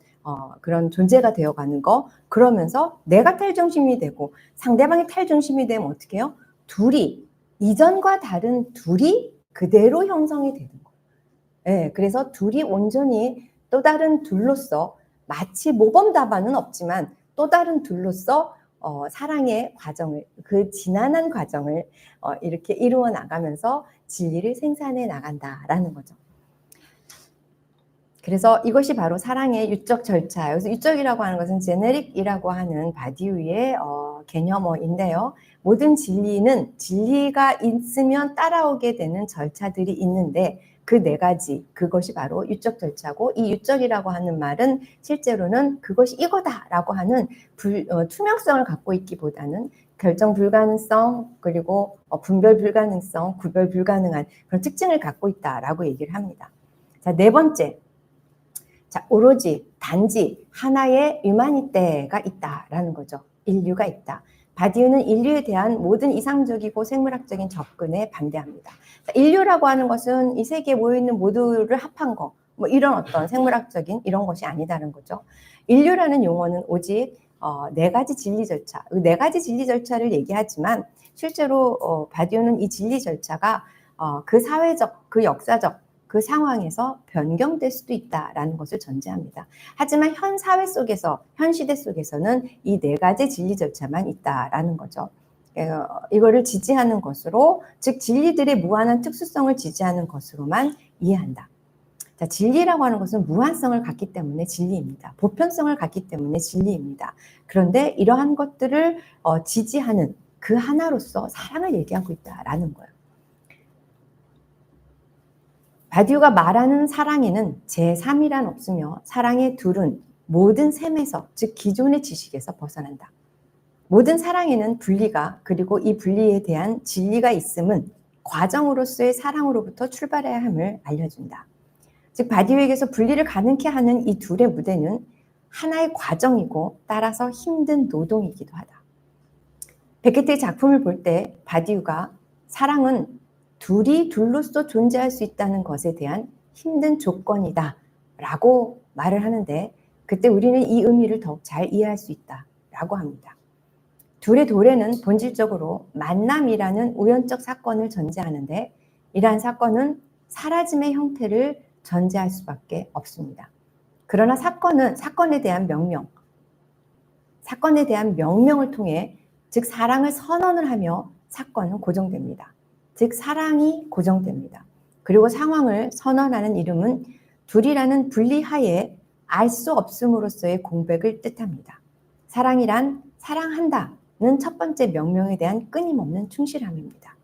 그런 존재가 되어가는 거, 그러면서 내가 탈중심이 되고 상대방이 탈중심이 되면 어떻게 해요? 이전과 다른 둘이 그대로 형성이 되는 거예요. 네, 그래서 둘이 온전히 또 다른 둘로서 마치 모범답안은 없지만 또 다른 둘로서 사랑의 과정을, 그 지난한 과정을 이렇게 이루어 나가면서 진리를 생산해 나간다라는 거죠. 그래서 이것이 바로 사랑의 유적 절차. 여기서 유적이라고 하는 것은 제네릭이라고 하는 바디우의 개념어인데요. 모든 진리는 진리가 있으면 따라오게 되는 절차들이 있는데 그 네 가지, 그것이 바로 유적 절차고, 이 유적이라고 하는 말은 실제로는 그것이 이거다라고 하는 투명성을 갖고 있기보다는 결정 불가능성, 그리고 분별 불가능성, 구별 불가능한 그런 특징을 갖고 있다라고 얘기를 합니다. 자, 네 번째. 자, 오로지 단지 하나의 유마니테가 있다라는 거죠. 인류가 있다. 바디우는 인류에 대한 모든 이상적이고 생물학적인 접근에 반대합니다. 자, 인류라고 하는 것은 이 세계에 모여있는 모두를 합한 거, 뭐 이런 어떤 생물학적인 이런 것이 아니다는 거죠. 인류라는 용어는 오직 네 가지 진리 절차, 네 가지 진리 절차를 얘기하지만 실제로 바디우는 이 진리 절차가 그 사회적, 그 역사적, 그 상황에서 변경될 수도 있다라는 것을 전제합니다. 하지만 현 사회 속에서, 현 시대 속에서는 이 네 가지 진리 절차만 있다라는 거죠. 이거를 지지하는 것으로, 즉 진리들의 무한한 특수성을 지지하는 것으로만 이해한다. 자, 진리라고 하는 것은 무한성을 갖기 때문에 진리입니다. 보편성을 갖기 때문에 진리입니다. 그런데 이러한 것들을 지지하는 그 하나로서 사랑을 얘기하고 있다라는 거예요. 바디우가 말하는 사랑에는 제3이란 없으며 사랑의 둘은 모든 셈에서, 즉 기존의 지식에서 벗어난다. 모든 사랑에는 분리가, 그리고 이 분리에 대한 진리가 있음은 과정으로서의 사랑으로부터 출발해야 함을 알려준다. 즉 바디우에게서 분리를 가능케 하는 이 둘의 무대는 하나의 과정이고 따라서 힘든 노동이기도 하다. 베케트의 작품을 볼 때 바디우가 사랑은 둘이 둘로서 존재할 수 있다는 것에 대한 힘든 조건이다 라고 말을 하는데, 그때 우리는 이 의미를 더욱 잘 이해할 수 있다 라고 합니다. 둘의 도래는 본질적으로 만남이라는 우연적 사건을 전제하는데, 이러한 사건은 사라짐의 형태를 전제할 수밖에 없습니다. 그러나 사건에 대한 명명을 통해, 즉 사랑을 선언을 하며 사건은 고정됩니다. 즉 사랑이 고정됩니다. 그리고 상황을 선언하는 이름은 둘이라는 분리하에 알 수 없음으로써의 공백을 뜻합니다. 사랑이란 사랑한다는 첫 번째 명명에 대한 끊임없는 충실함입니다.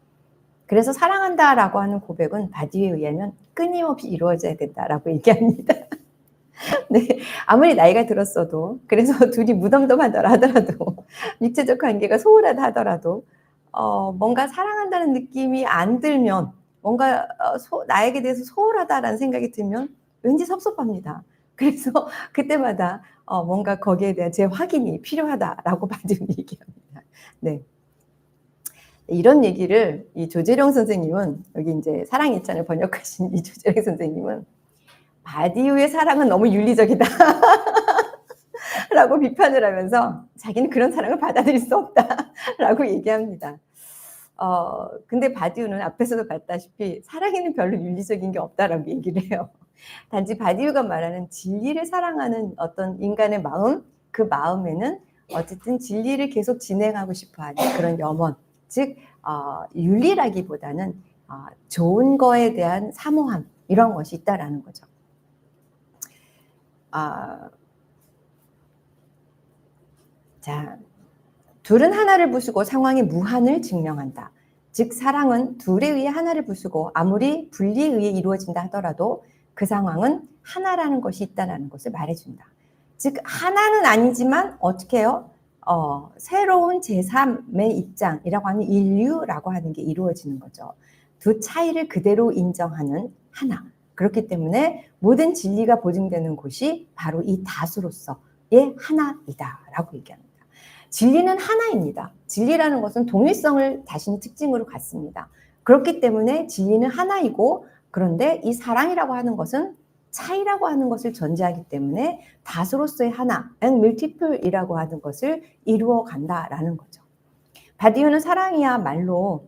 그래서 사랑한다라고 하는 고백은 바디우에 의하면 끊임없이 이루어져야 된다라고 얘기합니다. 네, 아무리 나이가 들었어도, 그래서 둘이 무덤덤하더라 하더라도, 육체적 관계가 소홀하다 하더라도 뭔가 사랑한다는 느낌이 안 들면, 뭔가 나에게 대해서 소홀하다라는 생각이 들면 왠지 섭섭합니다. 그래서 그때마다 뭔가 거기에 대한 제 확인이 필요하다라고 바디우는 얘기합니다. 네. 이런 얘기를 이 조재룡 선생님은, 여기 이제 사랑 일찬을 번역하신 이 조재룡 선생님은 바디우의 사랑은 너무 윤리적이다 라고 비판을 하면서 자기는 그런 사랑을 받아들일 수 없다 라고 얘기합니다. 근데 바디우는 앞에서도 봤다시피 사랑에는 별로 윤리적인 게 없다라고 얘기를 해요. 단지 바디우가 말하는 진리를 사랑하는 어떤 인간의 마음, 그 마음에는 어쨌든 진리를 계속 진행하고 싶어하는 그런 염원, 즉 윤리라기보다는 좋은 거에 대한 사모함, 이런 것이 있다라는 거죠. 자, 둘은 하나를 부수고 상황의 무한을 증명한다. 즉 사랑은 둘에 의해 하나를 부수고 아무리 분리에 의해 이루어진다 하더라도 그 상황은 하나라는 것이 있다는 것을 말해준다. 즉 하나는 아니지만 어떻게 해요? 새로운 제3의 입장이라고 하는 인류라고 하는 게 이루어지는 거죠. 두 차이를 그대로 인정하는 하나. 그렇기 때문에 모든 진리가 보증되는 곳이 바로 이 다수로서의 하나이다라고 얘기합니다. 진리는 하나입니다. 진리라는 것은 동일성을 자신의 특징으로 갖습니다. 그렇기 때문에 진리는 하나이고, 그런데 이 사랑이라고 하는 것은 차이라고 하는 것을 전제하기 때문에 다수로서의 하나, multiple이라고 하는 것을 이루어 간다라는 거죠. 바디우는 사랑이야말로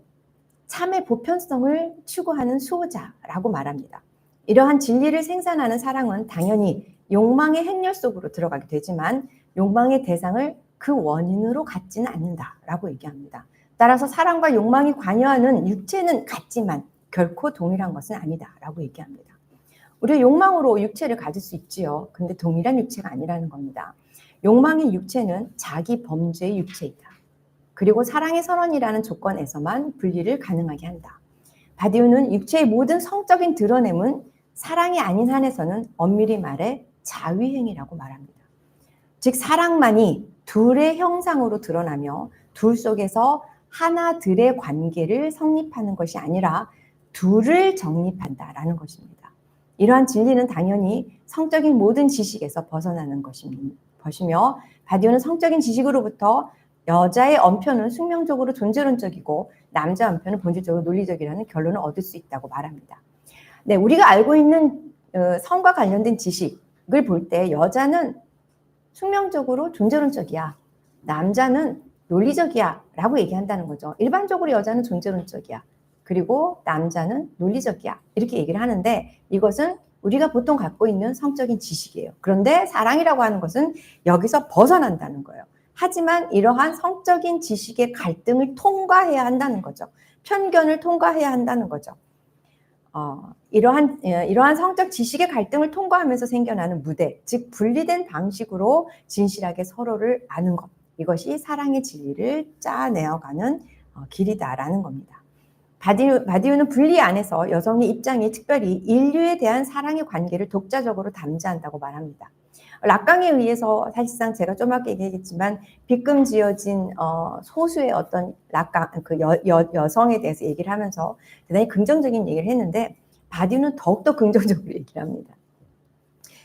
참의 보편성을 추구하는 수호자라고 말합니다. 이러한 진리를 생산하는 사랑은 당연히 욕망의 행렬 속으로 들어가게 되지만 욕망의 대상을 그 원인으로 갖지는 않는다라고 얘기합니다. 따라서 사랑과 욕망이 관여하는 육체는 같지만 결코 동일한 것은 아니다라고 얘기합니다. 우리가 욕망으로 육체를 가질 수 있지요. 근데 동일한 육체가 아니라는 겁니다. 욕망의 육체는 자기 범죄의 육체이다. 그리고 사랑의 선언이라는 조건에서만 분리를 가능하게 한다. 바디우는 육체의 모든 성적인 드러냄은 사랑이 아닌 한에서는 엄밀히 말해 자위행위라고 말합니다. 즉 사랑만이 둘의 형상으로 드러나며 둘 속에서 하나들의 관계를 성립하는 것이 아니라 둘을 정립한다라는 것입니다. 이러한 진리는 당연히 성적인 모든 지식에서 벗어나는 것이며 바디우는 성적인 지식으로부터 여자의 언표는 숙명적으로 존재론적이고 남자 언표는 본질적으로 논리적이라는 결론을 얻을 수 있다고 말합니다. 네, 우리가 알고 있는 성과 관련된 지식을 볼 때 여자는 숙명적으로 존재론적이야, 남자는 논리적이야 라고 얘기한다는 거죠. 일반적으로 여자는 존재론적이야, 그리고 남자는 논리적이야, 이렇게 얘기를 하는데 이것은 우리가 보통 갖고 있는 성적인 지식이에요. 그런데 사랑이라고 하는 것은 여기서 벗어난다는 거예요. 하지만 이러한 성적인 지식의 갈등을 통과해야 한다는 거죠. 편견을 통과해야 한다는 거죠. 이러한 성적 지식의 갈등을 통과하면서 생겨나는 무대, 즉 분리된 방식으로 진실하게 서로를 아는 것, 이것이 사랑의 진리를 짜내어가는 길이다라는 겁니다. 바디우는 분리 안에서 여성의 입장이 특별히 인류에 대한 사랑의 관계를 독자적으로 담지한다고 말합니다. 락강에 의해서 사실상 제가 좀 아까 얘기했지만 빗금 지어진 소수의 어떤 락강 그 여성에 대해서 얘기를 하면서 대단히 긍정적인 얘기를 했는데 바디우는 더욱더 긍정적으로 얘기를 합니다.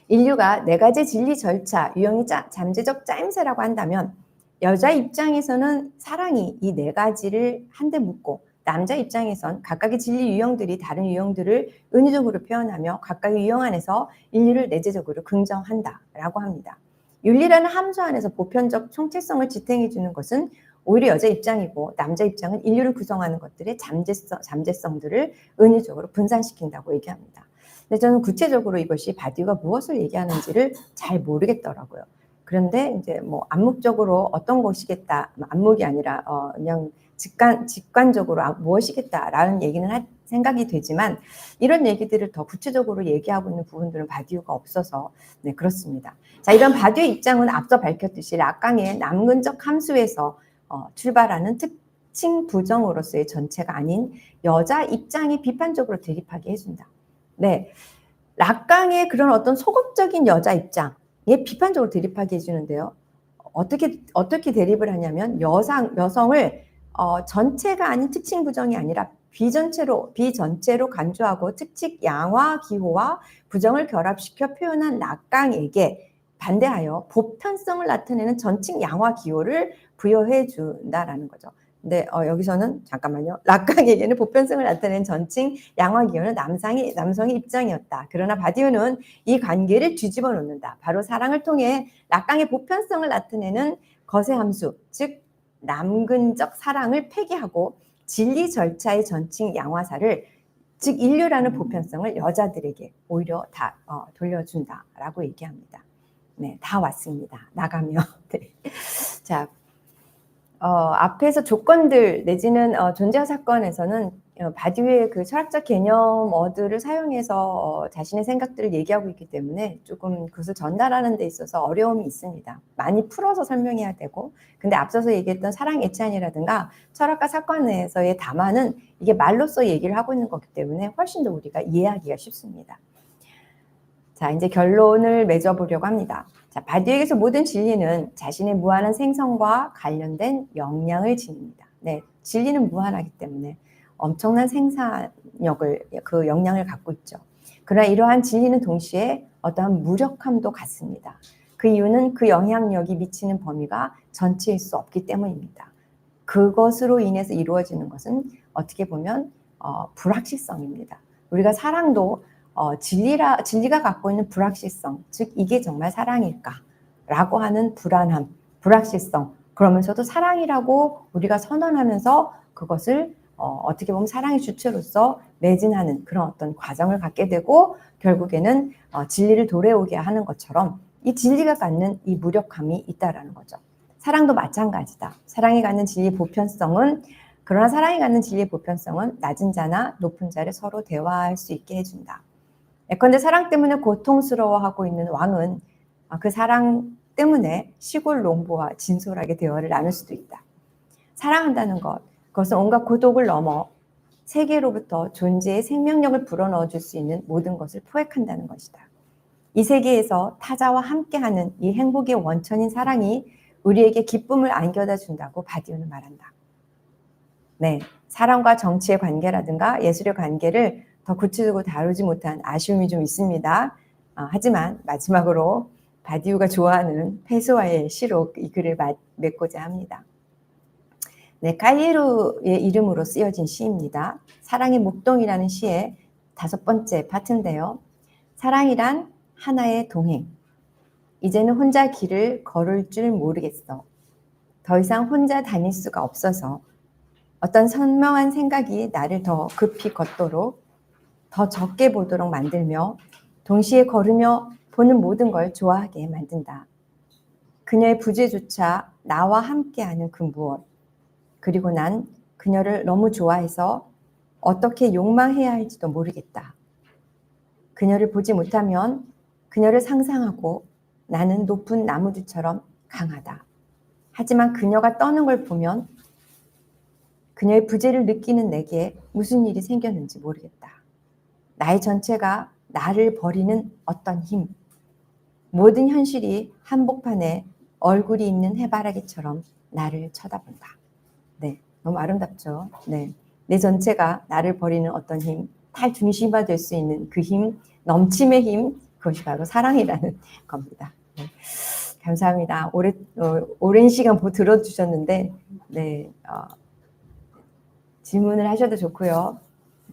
인류가 네 가지 진리 절차, 유형이 잠재적 짜임새라고 한다면 여자 입장에서는 사랑이 이 네 가지를 한데 묶고 남자 입장에선 각각의 진리 유형들이 다른 유형들을 은유적으로 표현하며 각각의 유형 안에서 인류를 내재적으로 긍정한다라고 합니다. 윤리라는 함수 안에서 보편적 총체성을 지탱해 주는 것은 오히려 여자 입장이고 남자 입장은 인류를 구성하는 것들의 잠재성들을 은유적으로 분산시킨다고 얘기합니다. 근데 저는 구체적으로 이것이 바디우가 무엇을 얘기하는지를 잘 모르겠더라고요. 그런데 이제 뭐 암묵적으로 어떤 것이겠다, 암묵이 아니라 그냥 직관적으로 무엇이겠다라는 얘기는 생각이 되지만 이런 얘기들을 더 구체적으로 얘기하고 있는 부분들은 바디우가 없어서 네, 그렇습니다. 자, 이런 바디우의 입장은 앞서 밝혔듯이 락강의 남근적 함수에서 출발하는 특징 부정으로서의 전체가 아닌 여자 입장이 비판적으로 대립하게 해준다. 네, 락강의 그런 어떤 소극적인 여자 입장에 비판적으로 대립하게 해주는데요. 어떻게 대립을 하냐면 여성을 전체가 아닌 특징 부정이 아니라 비전체로 간주하고 특징 양화 기호와 부정을 결합시켜 표현한 락강에게 반대하여 보편성을 나타내는 전칭 양화 기호를 부여해 준다라는 거죠. 근데 여기서는 잠깐만요. 락강에게는 보편성을 나타내는 전칭 양화 기호는 남성의 입장이었다. 그러나 바디우는 이 관계를 뒤집어 놓는다. 바로 사랑을 통해 락강의 보편성을 나타내는 거세 함수, 즉 남근적 사랑을 폐기하고 진리 절차의 전칭 양화사를 즉 인류라는 보편성을 여자들에게 오히려 다 돌려준다라고 얘기합니다. 네, 다 왔습니다. 나가면. 네. 자, 앞에서 조건들 내지는 존재와 사건에서는 바디웨이의 그 철학적 개념어들을 사용해서 자신의 생각들을 얘기하고 있기 때문에 조금 그것을 전달하는 데 있어서 어려움이 있습니다. 많이 풀어서 설명해야 되고, 근데 앞서서 얘기했던 사랑 애찬이라든가 철학과 사건 내에서의 담화는 이게 말로써 얘기를 하고 있는 거기 때문에 훨씬 더 우리가 이해하기가 쉽습니다. 자, 이제 결론을 맺어보려고 합니다. 자, 바디에게서 모든 진리는 자신의 무한한 생성과 관련된 영향을 지닙니다. 네, 진리는 무한하기 때문에 엄청난 생산력을, 그 영향을 갖고 있죠. 그러나 이러한 진리는 동시에 어떠한 무력함도 갖습니다. 그 이유는 그 영향력이 미치는 범위가 전체일 수 없기 때문입니다. 그것으로 인해서 이루어지는 것은 어떻게 보면 불확실성입니다. 우리가 사랑도 진리가 갖고 있는 불확실성, 즉 이게 정말 사랑일까라고 하는 불안함, 불확실성, 그러면서도 사랑이라고 우리가 선언하면서 그것을 어떻게 보면 사랑의 주체로서 매진하는 그런 어떤 과정을 갖게 되고 결국에는 진리를 도래오게 하는 것처럼 이 진리가 갖는 이 무력함이 있다라는 거죠. 사랑도 마찬가지다. 사랑이 갖는 진리의 보편성은 그러나 사랑이 갖는 진리의 보편성은 낮은 자나 높은 자를 서로 대화할 수 있게 해준다. 예컨대 사랑 때문에 고통스러워하고 있는 왕은 그 사랑 때문에 시골 농부와 진솔하게 대화를 나눌 수도 있다. 사랑한다는 것, 그것은 온갖 고독을 넘어 세계로부터 존재의 생명력을 불어넣어 줄 수 있는 모든 것을 포획한다는 것이다. 이 세계에서 타자와 함께하는 이 행복의 원천인 사랑이 우리에게 기쁨을 안겨다 준다고 바디우는 말한다. 네, 사랑과 정치의 관계라든가 예술의 관계를 더 구체적으로 다루지 못한 아쉬움이 좀 있습니다. 하지만 마지막으로 바디우가 좋아하는 페소아의 시로 이 글을 맺고자 합니다. 네, 까이에루의 이름으로 쓰여진 시입니다. 사랑의 목동이라는 시의 5번째 파트인데요. 사랑이란 하나의 동행. 이제는 혼자 길을 걸을 줄 모르겠어. 더 이상 혼자 다닐 수가 없어서 어떤 선명한 생각이 나를 더 급히 걷도록 더 적게 보도록 만들며 동시에 걸으며 보는 모든 걸 좋아하게 만든다. 그녀의 부재조차 나와 함께하는 그 무엇. 그리고 난 그녀를 너무 좋아해서 어떻게 욕망해야 할지도 모르겠다. 그녀를 보지 못하면 그녀를 상상하고 나는 높은 나무들처럼 강하다. 하지만 그녀가 떠는 걸 보면 그녀의 부재를 느끼는 내게 무슨 일이 생겼는지 모르겠다. 나의 전체가 나를 버리는 어떤 힘. 모든 현실이 한복판에 얼굴이 있는 해바라기처럼 나를 쳐다본다. 네, 너무 아름답죠. 네, 내 전체가 나를 버리는 어떤 힘, 달 중심화 될 수 있는 그 힘, 넘침의 힘, 그것이 바로 사랑이라는 겁니다. 네, 감사합니다. 오랜 시간 들어주셨는데, 네, 질문을 하셔도 좋고요.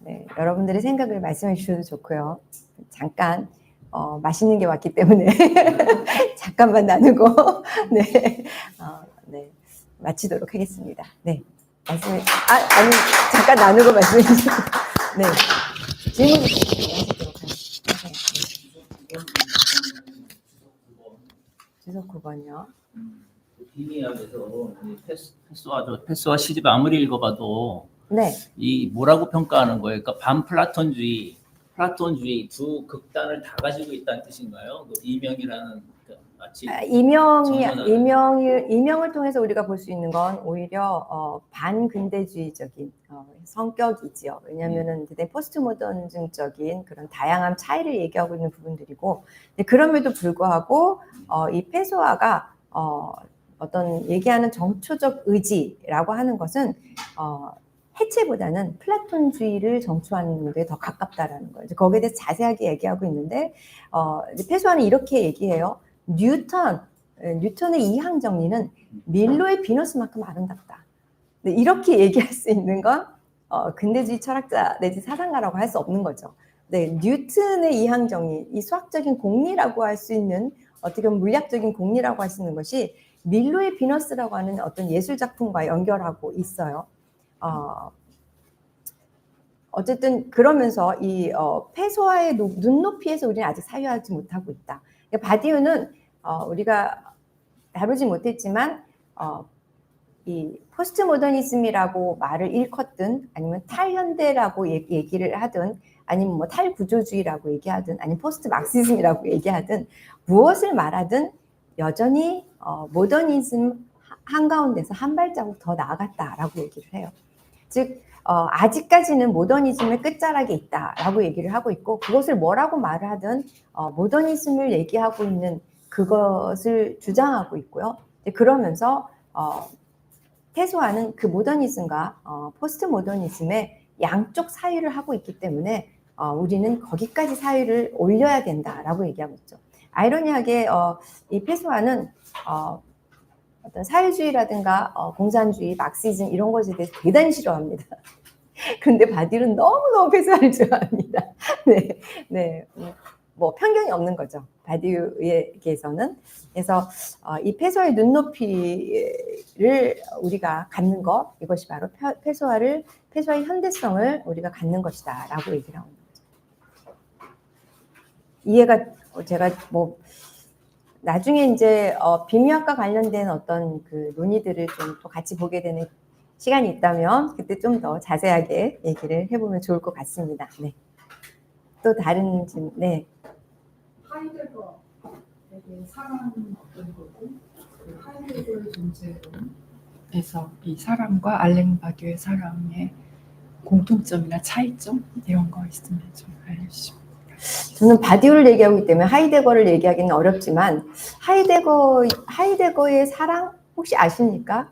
네, 여러분들의 생각을 말씀해 주셔도 좋고요. 잠깐 맛있는 게 왔기 때문에 잠깐만 나누고 네, 네, 마치도록 하겠습니다. 네, 아니 잠깐 나누고 말씀해 주시고 네, 질문 하시도록 하겠습니다. 주석 9번요. 뒷이야기에서 패스와 시집 아무리 읽어봐도 네, 이 뭐라고 평가하는 거예요? 그러니까 반플라톤주의, 플라톤주의 두 극단을 다 가지고 있다는 뜻인가요? 그 이명이라는 마치 이명을 통해서 우리가 볼 수 있는 건 오히려 반근대주의적인 성격이지요. 왜냐하면은 포스트 모더니즘적인 그런 다양한 차이를 얘기하고 있는 부분들이고, 그럼에도 불구하고 이 페소아가 어떤 얘기하는 정초적 의지라고 하는 것은 해체보다는 플라톤주의를 정초하는 데 더 가깝다라는 거예요. 거기에 대해서 자세하게 얘기하고 있는데 페소아는 이렇게 얘기해요. 뉴턴의 이항 정리는 밀로의 비너스만큼 아름답다. 이렇게 얘기할 수 있는 건 근대주의 철학자 내지 사상가라고 할 수 없는 거죠. 네, 뉴턴의 이항 정리, 이 수학적인 공리라고 할 수 있는 어떻게 보면 물리학적인 공리라고 할 수 있는 것이 밀로의 비너스라고 하는 어떤 예술 작품과 연결하고 있어요. 어쨌든 그러면서 이 패소화의 눈높이에서 우리는 아직 사유하지 못하고 있다. 그러니까 바디우는 우리가 다루지 못했지만 이 포스트 모더니즘이라고 말을 일컫든 아니면 탈현대라고 얘기를 하든 아니면 뭐 탈구조주의라고 얘기하든 아니면 포스트 막시즘이라고 얘기하든 무엇을 말하든 여전히 모더니즘 한가운데서 한 발자국 더 나아갔다라고 얘기를 해요. 즉 아직까지는 모더니즘의 끝자락에 있다라고 얘기를 하고 있고 그것을 뭐라고 말을 하든 모더니즘을 얘기하고 있는 그것을 주장하고 있고요. 그러면서 태소화는 그 모더니즘과 포스트 모더니즘의 양쪽 사유를 하고 있기 때문에 우리는 거기까지 사유를 올려야 된다라고 얘기하고 있죠. 아이러니하게 이 패소화는 어떤 사회주의라든가 공산주의, 막시즘 이런 것에 대해서 대단히 싫어합니다. 그런데 바딜은 너무너무 패소화를 좋아합니다. 네, 네. 뭐 편견이 없는 거죠. 바디우에게서는. 그래서 이 패소화의 눈높이를 우리가 갖는 것, 이것이 바로 패소화의 현대성을 우리가 갖는 것이다라고 얘기를 하고 있는 거죠. 이해가 제가 뭐 나중에 이제 비미학과 관련된 어떤 그 논의들을 좀 또 같이 보게 되는 시간이 있다면 그때 좀 더 자세하게 얘기를 해보면 좋을 것 같습니다. 네. 또 다른 질문, 네. 하이데거에게 사랑은 어떤 거고 그 하이데거의 존재론에서 이 사랑과 알랭 바디의 사랑의 공통점이나 차이점 이런 거 있으면 좀 알려주시면. 저는 바디우를 얘기하고 있기 때문에 하이데거를 얘기하기는 어렵지만 하이데거의 사랑 혹시 아십니까?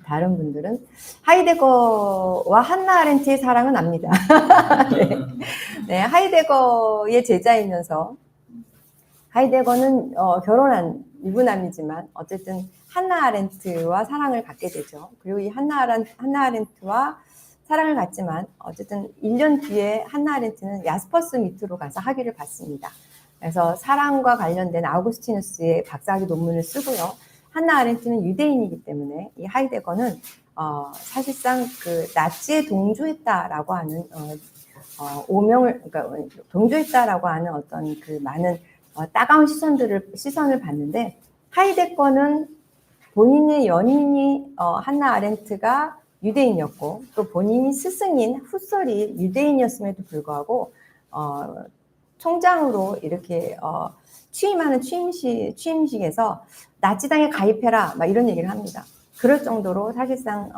다른 분들은 하이데거와 한나 아렌트의 사랑은 압니다. 네. 네, 하이데거의 제자이면서 하이데거는 결혼한 유부남이지만 어쨌든 한나 아렌트와 사랑을 갖게 되죠. 그리고 이 한나 아렌트와 사랑을 갖지만 어쨌든 1년 뒤에 한나 아렌트는 야스퍼스 밑으로 가서 학위를 받습니다. 그래서 사랑과 관련된 아우구스티누스의 박사학위 논문을 쓰고요. 한나 아렌트는 유대인이기 때문에 이 하이데거는 사실상 그 나치에 동조했다라고 하는 오명을 그러니까 동조했다라고 하는 어떤 그 많은 따가운 시선을 봤는데 하이데거는 본인의 연인이 한나 아렌트가 유대인이었고 또 본인이 스승인 후설이 유대인이었음에도 불구하고 총장으로 이렇게 취임하는 취임식에서 나치당에 가입해라 막 이런 얘기를 합니다. 그럴 정도로 사실상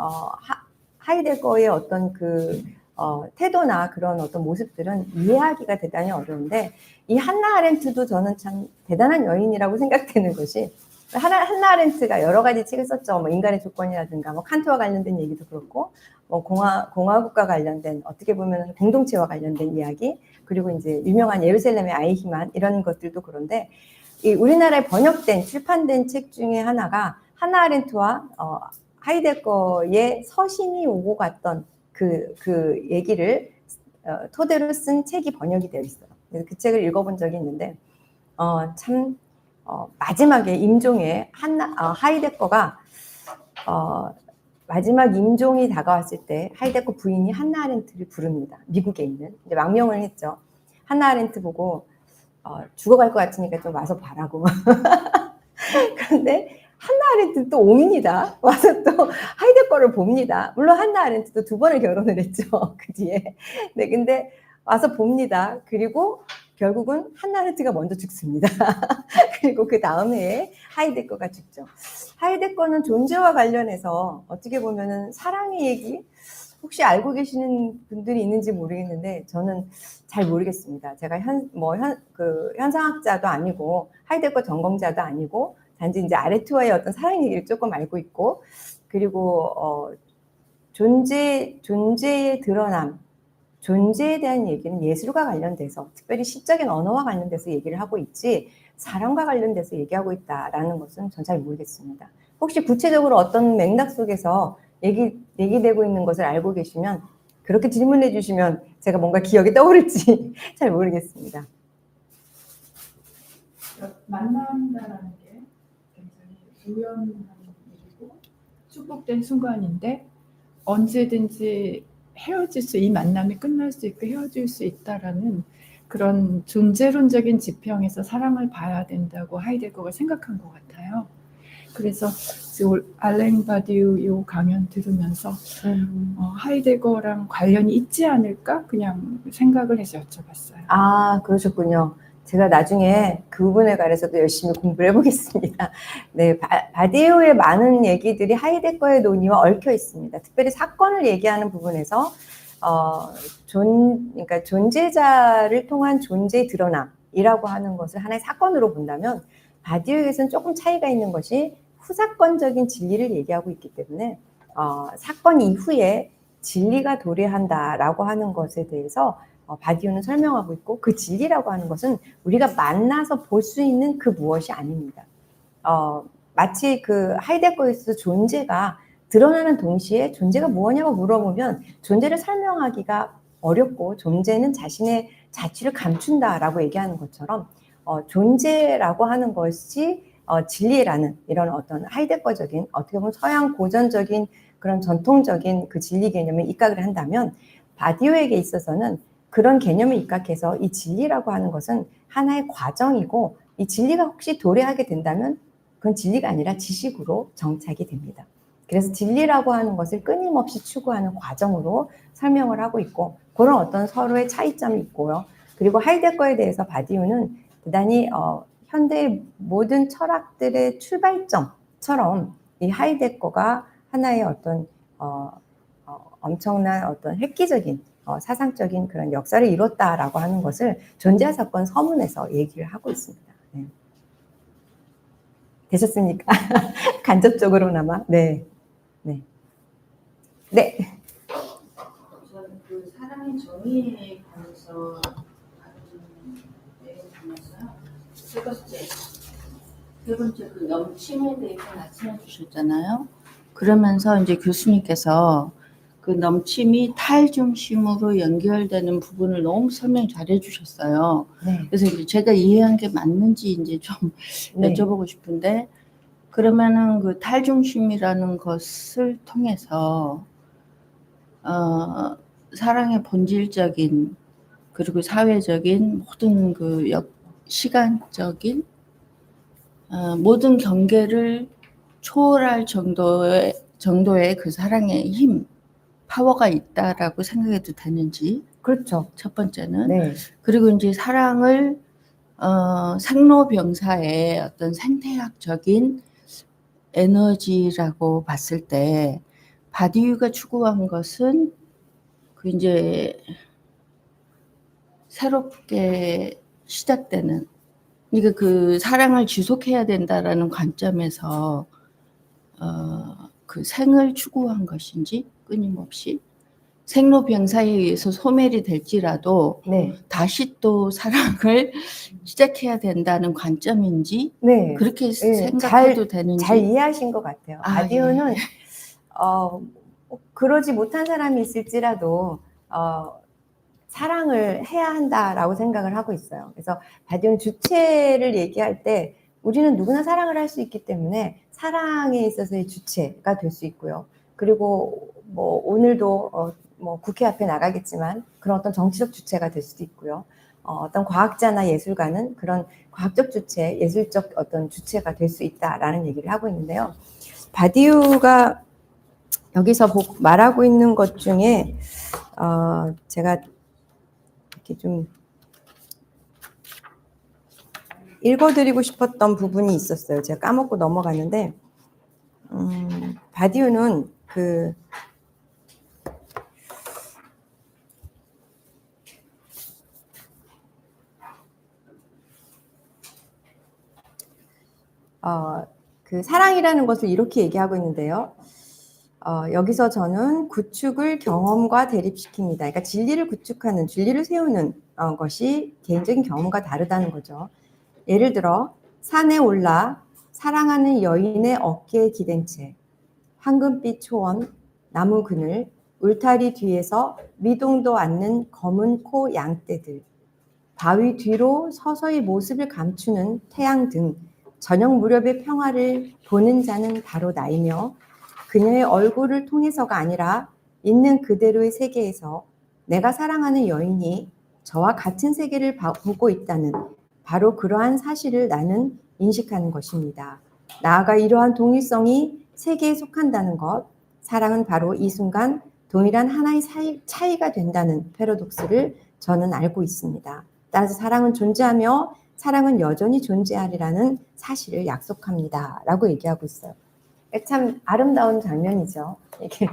하이데거의 어떤 그 태도나 그런 어떤 모습들은 이해하기가 대단히 어려운데 이 한나 아렌트도 저는 참 대단한 여인이라고 생각되는 것이 한나 아렌트가 여러 가지 책을 썼죠. 뭐 인간의 조건이라든가 뭐 칸트와 관련된 얘기도 그렇고 뭐 공화국과 관련된 어떻게 보면 공동체와 관련된 이야기 그리고 이제 유명한 예루살렘의 아이히만 이런 것들도 그런데 이 우리나라에 번역된 출판된 책 중에 하나가 한나 아렌트와 하이데거의 서신이 오고 갔던 그 얘기를 토대로 쓴 책이 번역이 되어 있어요. 그래서 그 책을 읽어본 적이 있는데 참 마지막에 임종에 하이데거가 마지막 임종이 다가왔을 때 하이데거 부인이 한나 아렌트를 부릅니다. 미국에 있는 이제 망명을 했죠. 한나 아렌트 보고 죽어갈 것 같으니까 좀 와서 봐라고. 그런데 한나 아렌트 또 옵니다. 와서 또 하이데거를 봅니다. 물론 한나 아렌트도 2번을 결혼을 했죠. 그 뒤에. 네, 근데 와서 봅니다. 그리고 결국은 한나 아렌트가 먼저 죽습니다. 그리고 그 다음 해에 하이데거가 죽죠. 하이데거는 존재와 관련해서 어떻게 보면은 사랑의 얘기 혹시 알고 계시는 분들이 있는지 모르겠는데 저는 잘 모르겠습니다. 제가 현상학자도 아니고 하이데거 전공자도 아니고 단지 이제 아레트와의 어떤 사랑 얘기를 조금 알고 있고 그리고 존재의 드러남, 존재에 대한 얘기는 예술과 관련돼서 특별히 시적인 언어와 관련돼서 얘기를 하고 있지 사랑과 관련돼서 얘기하고 있다라는 것은 전 잘 모르겠습니다. 혹시 구체적으로 어떤 맥락 속에서 얘기되고 있는 것을 알고 계시면 그렇게 질문해 주시면 제가 뭔가 기억이 떠오를지 잘 모르겠습니다. 만난다라는 게 굉장히 우연한 일이고 축복된 순간인데 언제든지 이 만남이 끝날 수 있고 헤어질 수 있다라는 그런 존재론적인 지평에서 사랑을 봐야 된다고 하이데거가 생각한 것 같아요. 그래서 알랭 바디우 요 강연 들으면서 하이데거랑 관련이 있지 않을까 그냥 생각을 해서 여쭤봤어요. 아, 그러셨군요. 제가 나중에 그 부분에 관해서도 열심히 공부를 해보겠습니다. 네, 바디우의 많은 얘기들이 하이데거의 논의와 얽혀 있습니다. 특별히 사건을 얘기하는 부분에서 그러니까 존재자를 통한 존재의 드러남이라고 하는 것을 하나의 사건으로 본다면 바디우에서는 조금 차이가 있는 것이 후사건적인 진리를 얘기하고 있기 때문에 사건 이후에 진리가 도래한다라고 하는 것에 대해서 바디우는 설명하고 있고 그 진리라고 하는 것은 우리가 만나서 볼 수 있는 그 무엇이 아닙니다. 마치 그 하이데거에서 존재가 드러나는 동시에 존재가 무엇냐고 물어보면 존재를 설명하기가 어렵고 존재는 자신의 자취를 감춘다라고 얘기하는 것처럼 존재라고 하는 것이 진리라는 이런 어떤 하이데거적인 어떻게 보면 서양 고전적인 그런 전통적인 그 진리 개념에 입각을 한다면 바디우에게 있어서는 그런 개념에 입각해서 이 진리라고 하는 것은 하나의 과정이고 이 진리가 혹시 도래하게 된다면 그건 진리가 아니라 지식으로 정착이 됩니다. 그래서 진리라고 하는 것을 끊임없이 추구하는 과정으로 설명을 하고 있고 그런 어떤 서로의 차이점이 있고요. 그리고 하이데거에 대해서 바디우는 대단히 현대의 모든 철학들의 출발점처럼 이 하이데거가 하나의 어떤 엄청난 어떤 획기적인 사상적인 그런 역사를 이뤘다라고 하는 것을 존재와 사건 서문에서 얘기를 하고 있습니다. 네. 되셨습니까? 간접적으로나마. 네. 네. 네. 저는 그 사랑의 정의에 관해서 다루는 내용 중에서요. 세 번째 그 넘침에 대해서 말씀해 주셨잖아요. 그러면서 이제 교수님께서 그 넘침이 탈중심으로 연결되는 부분을 너무 설명 잘해 주셨어요. 네. 그래서 이제 제가 이해한 게 맞는지 이제 좀 네. 여쭤보고 싶은데, 그러면은 그 탈중심이라는 것을 통해서 사랑의 본질적인 그리고 사회적인 모든 그 시간적인 모든 경계를 초월할 정도의 그 사랑의 힘, 파워가 있다라고 생각해도 되는지. 그렇죠. 첫 번째는. 네. 그리고 이제 사랑을 생로병사의 어떤 생태학적인 에너지라고 봤을 때 바디유가 추구한 것은 그 이제 새롭게 시작되는, 그러니까 그 사랑을 지속해야 된다라는 관점에서 그 생을 추구한 것인지, 끊임없이 생로병사에 의해서 소멸이 될지라도 네. 다시 또 사랑을 시작해야 된다는 관점인지, 네. 그렇게 네. 생각해도 되는지. 잘 이해하신 것 같아요. 바디우는 예. 그러지 못한 사람이 있을지라도 사랑을 해야 한다라고 생각을 하고 있어요. 그래서 바디우는 주체를 얘기할 때 우리는 누구나 사랑을 할 수 있기 때문에 사랑에 있어서의 주체가 될 수 있고요. 그리고 뭐 오늘도 뭐 국회 앞에 나가겠지만 그런 어떤 정치적 주체가 될 수도 있고요. 어떤 과학자나 예술가는 그런 과학적 주체, 예술적 어떤 주체가 될 수 있다라는 얘기를 하고 있는데요. 바디우가 여기서 말하고 있는 것 중에 제가 이렇게 좀 읽어드리고 싶었던 부분이 있었어요. 제가 까먹고 넘어갔는데 바디우는 그 사랑이라는 것을 이렇게 얘기하고 있는데요. 여기서 저는 구축을 경험과 대립시킵니다. 그러니까 진리를 구축하는, 진리를 세우는 것이 개인적인 경험과 다르다는 거죠. 예를 들어 산에 올라 사랑하는 여인의 어깨에 기댄 채 황금빛 초원, 나무 그늘, 울타리 뒤에서 미동도 않는 검은 코 양떼들, 바위 뒤로 서서히 모습을 감추는 태양 등 저녁 무렵의 평화를 보는 자는 바로 나이며 그녀의 얼굴을 통해서가 아니라 있는 그대로의 세계에서 내가 사랑하는 여인이 저와 같은 세계를 보고 있다는 바로 그러한 사실을 나는 인식하는 것입니다. 나아가 이러한 동일성이 세계에 속한다는 것, 사랑은 바로 이 순간 동일한 하나의 차이가 된다는 패러독스를 저는 알고 있습니다. 따라서 사랑은 존재하며 사랑은 여전히 존재하리라는 사실을 약속합니다. 라고 얘기하고 있어요. 참 아름다운 장면이죠. 이게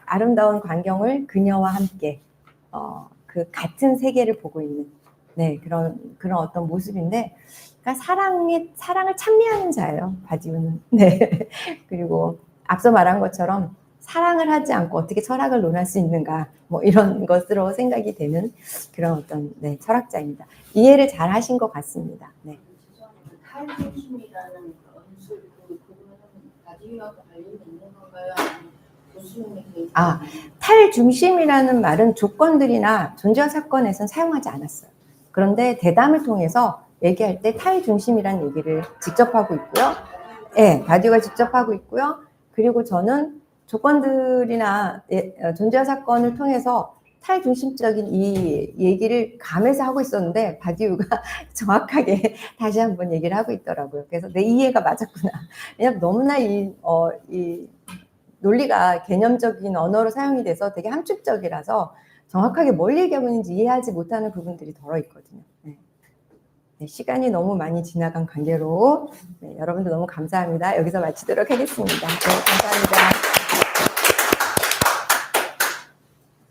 아름다운 광경을 그녀와 함께 그 같은 세계를 보고 있는 그런 어떤 모습인데, 그러니까 사랑을 찬미하는 자예요, 바디우는. 네. 그리고 앞서 말한 것처럼 사랑을 하지 않고 어떻게 철학을 논할 수 있는가, 뭐 이런 것으로 생각이 되는 그런 어떤 철학자입니다. 이해를 잘 하신 것 같습니다. 네. 탈중심이라는 언술 그거는 바디우하고 관련이 있는 건가요? 아니면 교수님의 탈중심이라는 말은 조건들이나 존재와 사건에서는 사용하지 않았어요. 그런데 대담을 통해서 얘기할 때 탈중심이라는 얘기를 직접 하고 있고요. 네, 바디우가 직접 하고 있고요. 그리고 저는 조건들이나 존재와 사건을 통해서 탈중심적인 이 얘기를 감해서 하고 있었는데 바디우가 정확하게 다시 한번 얘기를 하고 있더라고요. 그래서 내 이해가 맞았구나. 왜냐하면 너무나 이 논리가 개념적인 언어로 사용이 돼서 되게 함축적이라서 정확하게 뭘 얘기하고 있는지 이해하지 못하는 부분들이 덜어 있거든요. 네. 네, 시간이 너무 많이 지나간 관계로 여러분들 너무 감사합니다. 여기서 마치도록 하겠습니다. 네, 감사합니다.